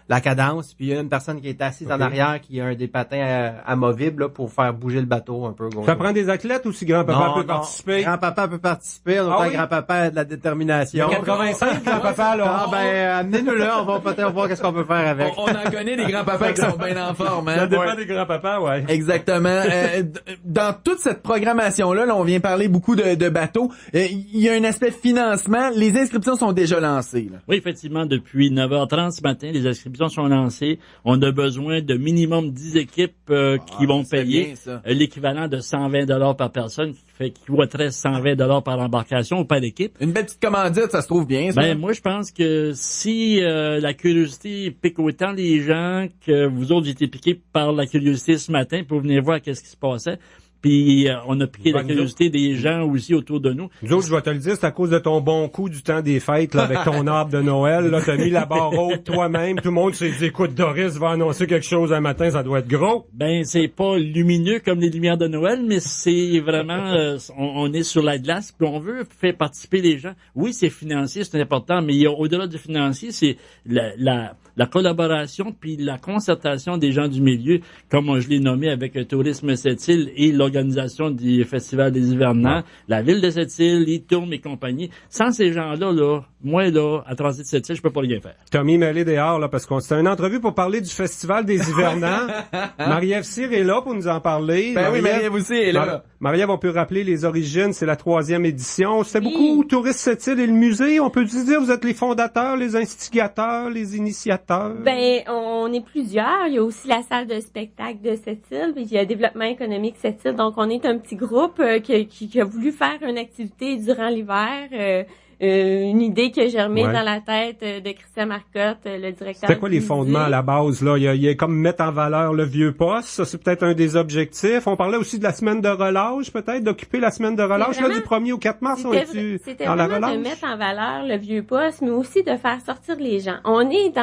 la cadence, puis il y a une personne qui est assise en arrière qui a un des patins amovibles là, pour faire bouger le bateau un peu. Ça prend des athlètes ou si grand-papa peut participer? Grand-papa peut participer, grand-papa a de la détermination. 85, grand-papa, là. Amenez-nous là, on va peut-être voir qu'est-ce qu'on peut faire avec. On en connaît des grands-papas qui sont bien en forme, hein? Ça dépend des grands-papas, ouais. Exactement. Dans toute cette programmation-là, on vient parler beaucoup de bateaux. Il y a un aspect financement. Les inscriptions sont déjà lancées, là. Oui, effectivement, depuis 9h30 ce matin, les inscriptions sont lancées. On a besoin de minimum 10 équipes qui vont payer l'équivalent de 120 $ par personne, qui coûterait 120 $ par embarcation ou par équipe. Une belle petite commandite, ça se trouve bien, ça. Ben, moi, je pense que si la curiosité pique autant les gens que vous autres étiez piqués par la curiosité ce matin pour venir voir qu'est-ce qui se passait, puis on a piqué la curiosité des gens aussi autour de nous. Nous autres, je vais te le dire, c'est à cause de ton bon coup du temps des fêtes, là, avec ton arbre de Noël. Là, t'as mis la barre haute toi-même. Tout le monde s'est dit, écoute, Doris va annoncer quelque chose un matin, ça doit être gros. Ben, c'est pas lumineux comme les lumières de Noël, mais c'est vraiment, on est sur la glace, puis on veut faire participer les gens. Oui, c'est financier, c'est important, mais au-delà du financier, c'est la collaboration puis la concertation des gens du milieu, comme je l'ai nommé avec Tourisme Sept-Îles et l'organisation du Festival des Hivernants, la ville de Sept-Îles, Itum et compagnie. Sans ces gens-là, là, moi, là, à Transit Sept-Îles, je peux pas rien faire. Tommy mêlé dehors, là, parce qu'on c'était une entrevue pour parler du Festival des Hivernants. Marie-Ève Cyr est là pour nous en parler. Ben oui, Marie-Ève aussi est là. Marie-Ève, on peut rappeler les origines, c'est la 3e édition. C'était beaucoup Tourisme Sept-Îles et le musée. On peut dire, vous êtes les fondateurs, les instigateurs, les initiateurs. Ben, on est plusieurs. Il y a aussi la salle de spectacle de Sept-Îles, puis il y a Développement économique Sept-Îles. Donc, on est un petit groupe qui a voulu faire une activité durant l'hiver. Une idée qui a germé dans la tête de Christian Marcotte, le directeur. C'était quoi les fondements à la base, là? Il y a comme mettre en valeur le vieux poste. Ça, c'est peut-être un des objectifs. On parlait aussi de la semaine de relâche, peut-être, d'occuper la semaine de relâche. Là, du 1er au 4 mars, on est dans la relâche? C'était vraiment de mettre en valeur le vieux poste, mais aussi de faire sortir les gens. On est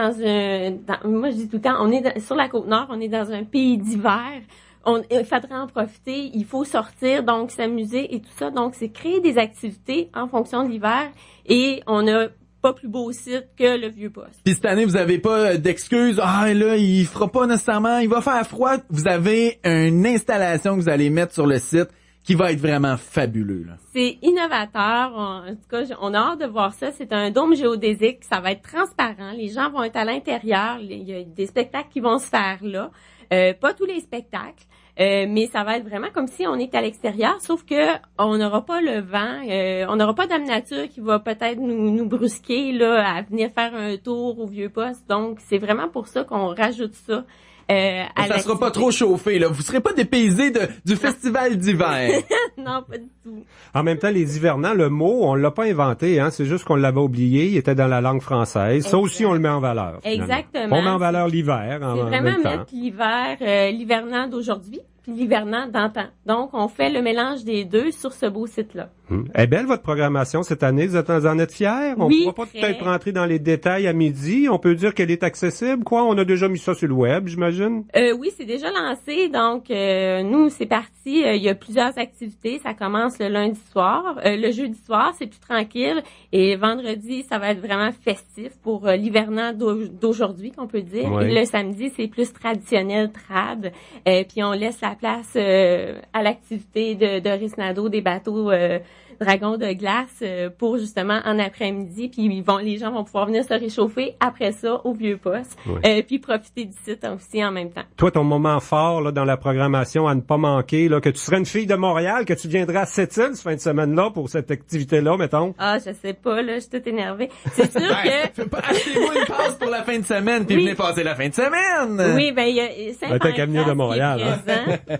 moi, je dis tout le temps, on est sur la Côte-Nord, on est dans un pays d'hiver. il faudrait en profiter, il faut sortir, donc s'amuser et tout ça. Donc, c'est créer des activités en fonction de l'hiver et on a pas plus beau site que le Vieux-Poste. Puis cette année, vous avez pas d'excuses. Ah, là, il fera pas nécessairement, il va faire froid. Vous avez une installation que vous allez mettre sur le site qui va être vraiment fabuleux, là. C'est innovateur. En tout cas, on a hâte de voir ça. C'est un dôme géodésique. Ça va être transparent. Les gens vont être à l'intérieur. Il y a des spectacles qui vont se faire là. Pas tous les spectacles. Mais ça va être vraiment comme si on est à l'extérieur, sauf que on n'aura pas le vent, on n'aura pas d'âme nature qui va peut-être nous brusquer là à venir faire un tour au Vieux-Poste. Donc c'est vraiment pour ça qu'on rajoute ça. Ça sera pas trop chauffé, là. Vous serez pas dépaysé du festival d'hiver. Non, pas du tout. En même temps, les hivernants, le mot, on l'a pas inventé, hein. C'est juste qu'on l'avait oublié. Il était dans la langue française. Exact. Ça aussi, on le met en valeur. Finalement. Exactement. On met en valeur l'hiver. C'est vraiment mettre l'hivernant d'aujourd'hui puis l'hivernant d'antan. Donc, on fait le mélange des deux sur ce beau site-là. Est belle votre programmation cette année, vous en êtes fiers? On ne pourra pas peut-être rentrer dans les détails à midi. On peut dire qu'elle est accessible, quoi? On a déjà mis ça sur le web, j'imagine? Oui, c'est déjà lancé. Donc, nous, c'est parti. Il y a plusieurs activités. Ça commence le lundi soir. Le jeudi soir, c'est plus tranquille. Et vendredi, ça va être vraiment festif pour l'hivernant d'aujourd'hui, qu'on peut dire. Ouais. Et le samedi, c'est plus traditionnel, trad. Puis on laisse la place à l'activité de Risnado, des bateaux dragons de glace pour justement en après-midi. Puis les gens vont pouvoir venir se réchauffer après ça au Vieux-Poste. Ouais. Puis profiter du site aussi en même temps. Toi, ton moment fort là, dans la programmation à ne pas manquer, là, que tu serais une fille de Montréal, que tu viendras à Sept-Îles ce fin de semaine-là pour cette activité-là, mettons? Ah, je sais pas, là, je suis toute énervée. C'est sûr que... Achetez-vous une passe pour la fin de semaine, puis venez passer la fin de semaine! Oui, ben il y a Saint-Pancras de Montréal, qui est présent.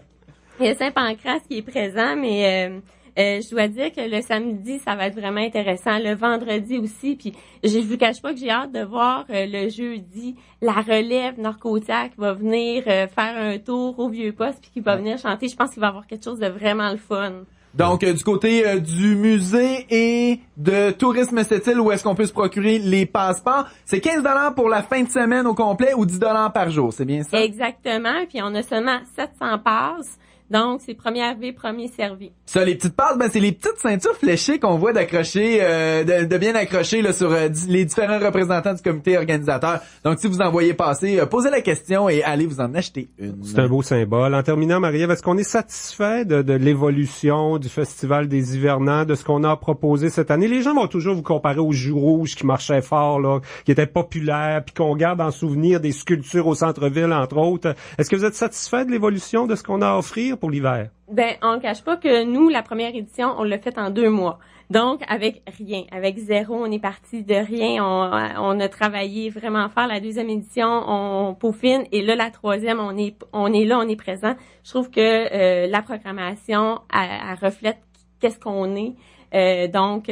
Il y a Saint-Pancras qui est présent, mais... je dois dire que le samedi, ça va être vraiment intéressant. Le vendredi aussi. Puis je vous cache pas que j'ai hâte de voir le jeudi la relève nord-côtière qui va venir faire un tour au Vieux-Poste puis qui va venir chanter. Je pense qu'il va y avoir quelque chose de vraiment le fun. Donc, du côté du musée et de Tourisme Sept-Îles, où est-ce qu'on peut se procurer les passeports, c'est 15$ pour la fin de semaine au complet ou 10$ par jour, c'est bien ça? Exactement. Puis on a seulement 700 passes. Donc, c'est premier arrivé, premier servi. Ça, les petites passes, ben c'est les petites ceintures fléchées qu'on voit d'accrocher, de bien accrocher là sur les différents représentants du comité organisateur. Donc, si vous en voyez passer, posez la question et allez vous en acheter une. C'est un beau symbole. En terminant, Marie-Ève, est-ce qu'on est satisfait de l'évolution du Festival des hivernants, de ce qu'on a proposé cette année? Les gens vont toujours vous comparer aux Joues rouges qui marchaient fort, là, qui étaient populaires, puis qu'on garde en souvenir des sculptures au centre-ville, entre autres. Est-ce que vous êtes satisfait de l'évolution de ce qu'on a à offrir pour l'hiver? Ben, on ne cache pas que nous, la première édition, on l'a faite en 2 mois. Donc, avec rien, avec zéro, on est parti de rien. On a travaillé vraiment fort. La deuxième édition, on peaufine. Et là, la troisième, on est là, on est présent. Je trouve que la programmation, elle reflète qu'est-ce qu'on est. Donc,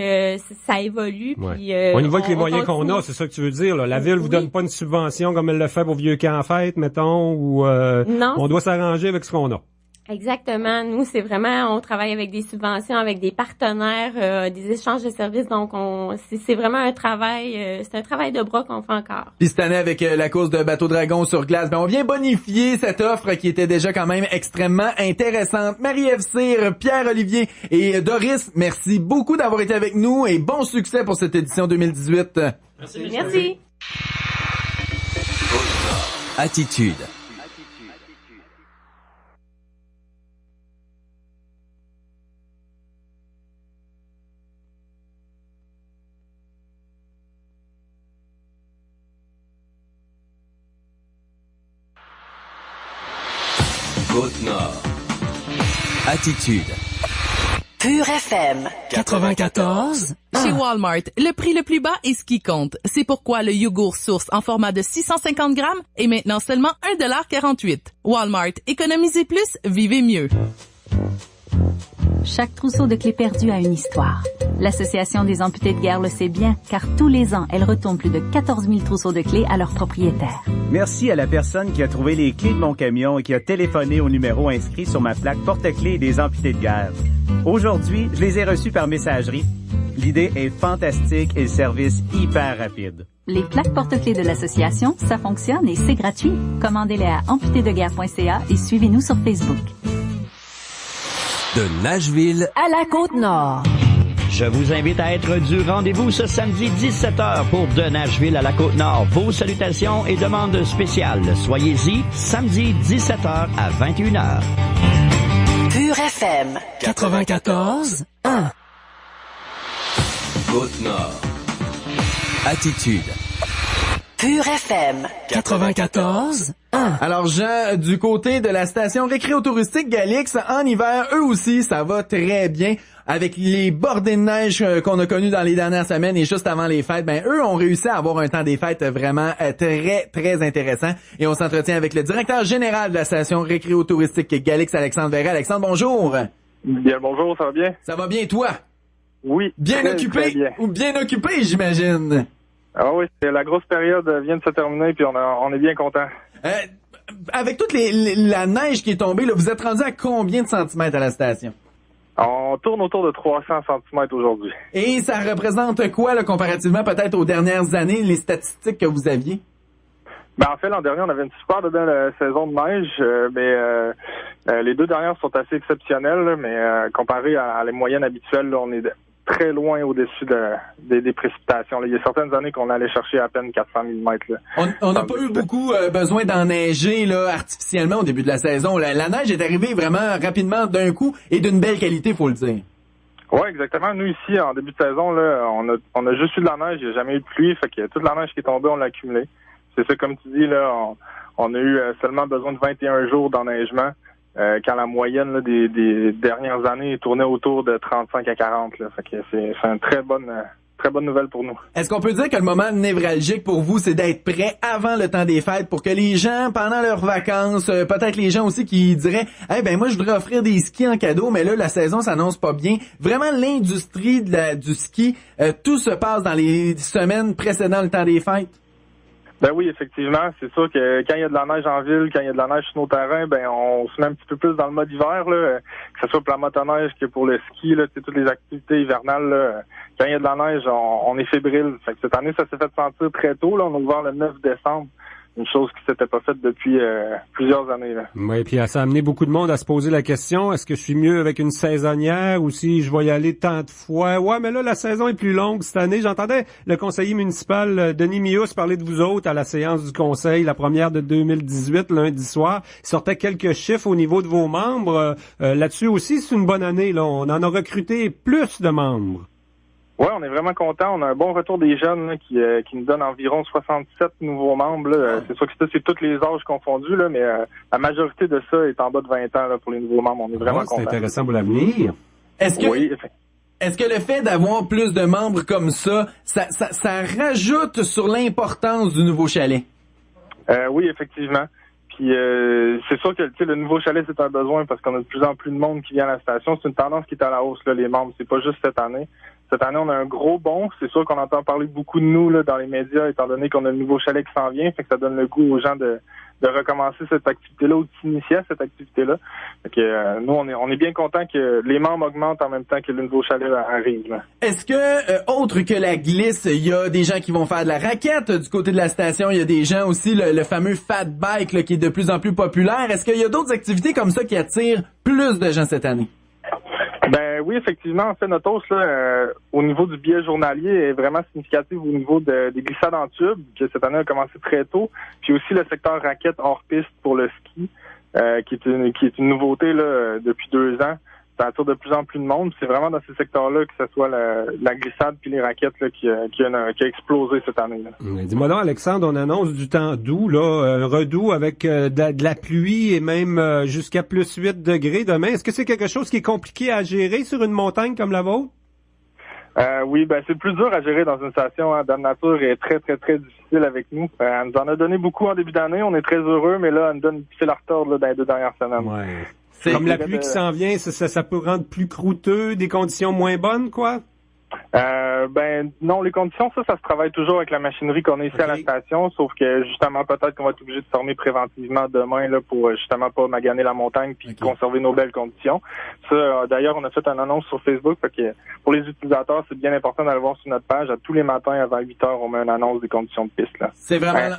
ça évolue. Ouais. Puis, on y voit que les moyens qu'on a, c'est ça que tu veux dire. Là. La ville vous donne pas une subvention comme elle le fait pour Vieux Camp Fête, mettons, ou non, on doit s'arranger avec ce qu'on a. Exactement. Nous, c'est vraiment, on travaille avec des subventions, avec des partenaires, des échanges de services. Donc, c'est vraiment un travail, c'est un travail de bras qu'on fait encore. Puis cette année, avec la course de bateau dragon sur glace, ben on vient bonifier cette offre qui était déjà quand même extrêmement intéressante. Marie-Ève Cyr, Pierre-Olivier et Doris, merci beaucoup d'avoir été avec nous et bon succès pour cette édition 2018. Merci. Attitude. Côte-Nord. Attitude. Pure FM 94. Chez Walmart, le prix le plus bas est ce qui compte. C'est pourquoi le yogourt Source en format de 650 grammes est maintenant seulement 1,48 $. Walmart, économisez plus, vivez mieux. Chaque trousseau de clés perdues a une histoire. L'Association des amputés de guerre le sait bien, car tous les ans, elle retourne plus de 14 000 trousseaux de clés à leurs propriétaires. Merci à la personne qui a trouvé les clés de mon camion et qui a téléphoné au numéro inscrit sur ma plaque porte-clés des amputés de guerre. Aujourd'hui, je les ai reçus par messagerie. L'idée est fantastique et le service hyper rapide. Les plaques porte-clés de l'association, ça fonctionne et c'est gratuit. Commandez-les à amputédeguerre.ca et suivez-nous sur Facebook. De Nashville À la Côte-Nord. Je vous invite à être du rendez-vous ce samedi 17h pour De Nashville à la Côte-Nord. Vos salutations et demandes spéciales. Soyez-y samedi 17h à 21h. Pure FM 94 1. Côte-Nord. Attitude. Pure FM 94 1. Alors Jean, du côté de la station récréo-touristique Galix, en hiver, eux aussi, ça va très bien. Avec les bordées de neige qu'on a connues dans les dernières semaines et juste avant les fêtes, ben eux ont réussi à avoir un temps des fêtes vraiment très, très intéressant. Et on s'entretient avec le directeur général de la station récréo-touristique Galix, Alexandre Verret. Alexandre, bonjour. Bien, bonjour, ça va bien? Ça va bien, toi? Oui. Bien très, occupé? très bien. Ou bien occupé, j'imagine? Ah oui, la grosse période vient de se terminer puis on est bien content. Avec toute la neige qui est tombée, là, vous êtes rendu à combien de centimètres à la station? On tourne autour de 300 cm aujourd'hui. Et ça représente quoi, là, comparativement peut-être aux dernières années, les statistiques que vous aviez? Ben, en fait, l'an dernier, on avait une super belle saison de neige, mais les deux dernières sont assez exceptionnelles, là, mais comparé à les moyennes habituelles, là, on est très loin au-dessus des précipitations. Là. Il y a certaines années qu'on allait chercher à peine 400 mm. Là. On n'a pas eu beaucoup besoin d'enneiger là, artificiellement au début de la saison. La neige est arrivée vraiment rapidement d'un coup et d'une belle qualité, faut le dire. Oui, exactement. Nous, ici, en début de saison, là, on a juste eu de la neige. Il n'y a jamais eu de pluie. Fait que toute la neige qui est tombée, on l'a accumulée. C'est ça, comme tu dis, là, on a eu seulement besoin de 21 jours d'enneigement. Quand la moyenne là, des dernières années tournait autour de 35 à 40. Là. Fait que c'est une très bonne nouvelle pour nous. Est-ce qu'on peut dire que le moment névralgique pour vous, c'est d'être prêt avant le temps des fêtes pour que les gens, pendant leurs vacances, peut-être les gens aussi qui diraient « Eh ben moi, je voudrais offrir des skis en cadeau, mais là, la saison s'annonce pas bien. » Vraiment, l'industrie du ski, tout se passe dans les semaines précédant le temps des fêtes? Ben oui, effectivement. C'est sûr que quand il y a de la neige en ville, quand il y a de la neige sur nos terrains, ben on se met un petit peu plus dans le mode hiver, là, que ce soit pour la motoneige que pour le ski, là, toutes les activités hivernales. Là, quand il y a de la neige, on est fébrile. Fait que cette année, ça s'est fait sentir très tôt. Là, on a ouvert le 9 décembre. Une chose qui s'était pas faite depuis plusieurs années. Là. Oui, puis ça a amené beaucoup de monde à se poser la question, est-ce que je suis mieux avec une saisonnière ou si je vais y aller tant de fois? Ouais, mais là, la saison est plus longue cette année. J'entendais le conseiller municipal Denis Mius parler de vous autres à la séance du conseil, la première de 2018, lundi soir. Il sortait quelques chiffres au niveau de vos membres. Là-dessus aussi, c'est une bonne année. Là. On en a recruté plus de membres. Oui, on est vraiment content. On a un bon retour des jeunes là, qui nous donne environ 67 nouveaux membres. Là. C'est sûr que c'est tous les âges confondus, là, mais la majorité de ça est en bas de 20 ans là, pour les nouveaux membres. On est vraiment contents. C'est intéressant pour l'avenir. Est-ce que le fait d'avoir plus de membres comme ça rajoute sur l'importance du nouveau chalet? Oui, effectivement. Puis c'est sûr que le nouveau chalet, c'est un besoin parce qu'on a de plus en plus de monde qui vient à la station. C'est une tendance qui est à la hausse, là, les membres. C'est pas juste cette année. Cette année, on a un gros bond. C'est sûr qu'on entend parler beaucoup de nous là, dans les médias, étant donné qu'on a le nouveau chalet qui s'en vient. Fait que ça donne le goût aux gens de recommencer cette activité-là ou de s'initier à cette activité-là. Fait que nous, on est bien contents que les membres augmentent en même temps que le nouveau chalet arrive. Là. Est-ce que, autre que la glisse, il y a des gens qui vont faire de la raquette du côté de la station? Il y a des gens aussi, le fameux fat bike là, qui est de plus en plus populaire. Est-ce qu'il y a d'autres activités comme ça qui attirent plus de gens cette année? Ben oui, effectivement. En fait, notre hausse là, au niveau du billet journalier est vraiment significative au niveau des glissades en tube, que cette année a commencé très tôt. Puis aussi le secteur raquette hors piste pour le ski, qui est une nouveauté là depuis 2 ans. Ça attire de plus en plus de monde. C'est vraiment dans ces secteurs-là que ce soit la glissade puis les raquettes là, qui a explosé cette année. Là. Dis-moi donc, Alexandre, on annonce du temps doux, là, un redoux avec de la pluie et même jusqu'à plus 8 degrés demain. Est-ce que c'est quelque chose qui est compliqué à gérer sur une montagne comme la vôtre? Oui, ben c'est plus dur à gérer dans une station. Hein. Dame Nature est très, très, très difficile avec nous. Elle nous en a donné beaucoup en début d'année. On est très heureux, mais là, elle nous donne c'est la retorde là, dans les 2 dernières semaines. Ouais. Comme la pluie qui s'en vient, ça peut rendre plus croûteux, des conditions moins bonnes, quoi? Non, les conditions, ça se travaille toujours avec la machinerie qu'on a ici à la station, sauf que justement, peut-être qu'on va être obligé de fermer préventivement demain là pour justement pas maganer la montagne puis conserver nos belles conditions. Ça, d'ailleurs, on a fait une annonce sur Facebook, fait que pour les utilisateurs, c'est bien important d'aller voir sur notre page. À tous les matins, avant 8h, on met une annonce des conditions de piste. Là. C'est vraiment...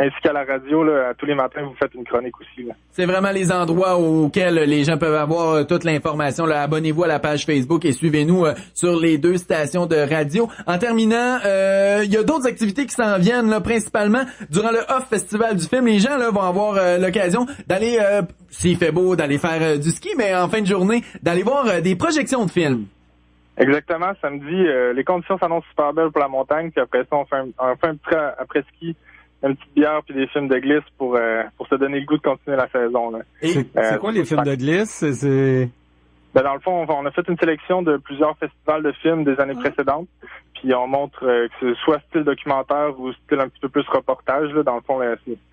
Ainsi qu'à la radio, là, à tous les matins, vous faites une chronique aussi. Là. C'est vraiment les endroits auxquels les gens peuvent avoir toute l'information. Là, abonnez-vous à la page Facebook et suivez-nous sur les 2 stations de radio. En terminant, il y a d'autres activités qui s'en viennent, là, principalement durant le Off Festival du film. Les gens là vont avoir l'occasion d'aller, s'il fait beau, d'aller faire du ski, mais en fin de journée, d'aller voir des projections de films. Exactement. Samedi, les conditions s'annoncent super belles pour la montagne. Puis après ça, on fait un petit après-ski. Une petite bière puis des films de glisse pour se donner le goût de continuer la saison. Là. C'est quoi les films de glisse? Dans le fond, on a fait une sélection de plusieurs festivals de films des années précédentes. Puis on montre que ce soit style documentaire ou style un petit peu plus reportage. Là, dans le fond,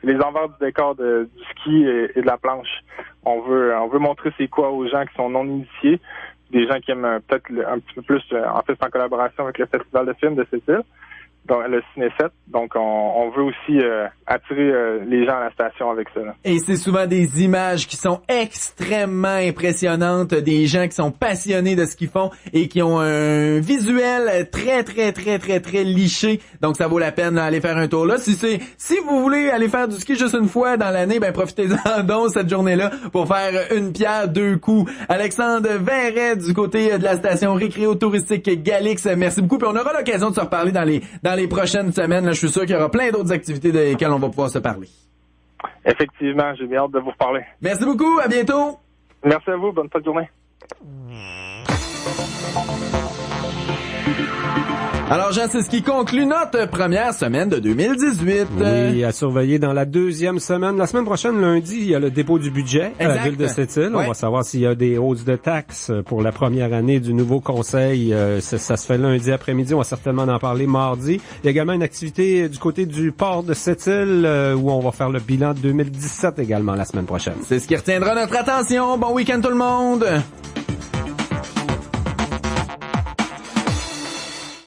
les envers du décor du ski et de la planche. On veut montrer c'est quoi aux gens qui sont non initiés. Des gens qui aiment peut-être un petit peu plus, en fait, en collaboration avec le festival de films de Sept-Îles. Donc, le Ciné-7. Donc, on veut aussi attirer les gens à la station avec ça. Là. Et c'est souvent des images qui sont extrêmement impressionnantes, des gens qui sont passionnés de ce qu'ils font et qui ont un visuel très, très, très, très, très liché. Donc, ça vaut la peine d'aller faire un tour là. Si vous voulez aller faire du ski juste une fois dans l'année, profitez-en donc cette journée-là pour faire une pierre deux coups. Alexandre Verret du côté de la station récréo-touristique Galix, merci beaucoup. Puis on aura l'occasion de se reparler dans les prochaines semaines. Là, je suis sûr qu'il y aura plein d'autres activités desquelles on va pouvoir se parler. Effectivement, j'ai bien hâte de vous reparler. Merci beaucoup, à bientôt. Merci à vous, bonne fin de journée. Alors Jean, c'est ce qui conclut notre première semaine de 2018. Oui, à surveiller dans la 2e semaine. La semaine prochaine, lundi, il y a le dépôt du budget à la ville de Sept-Îles. Ouais. On va savoir s'il y a des hausses de taxes pour la première année du nouveau conseil. Ça se fait lundi après-midi. On va certainement en parler mardi. Il y a également une activité du côté du port de Sept-Îles où on va faire le bilan de 2017 également la semaine prochaine. C'est ce qui retiendra notre attention. Bon week-end tout le monde!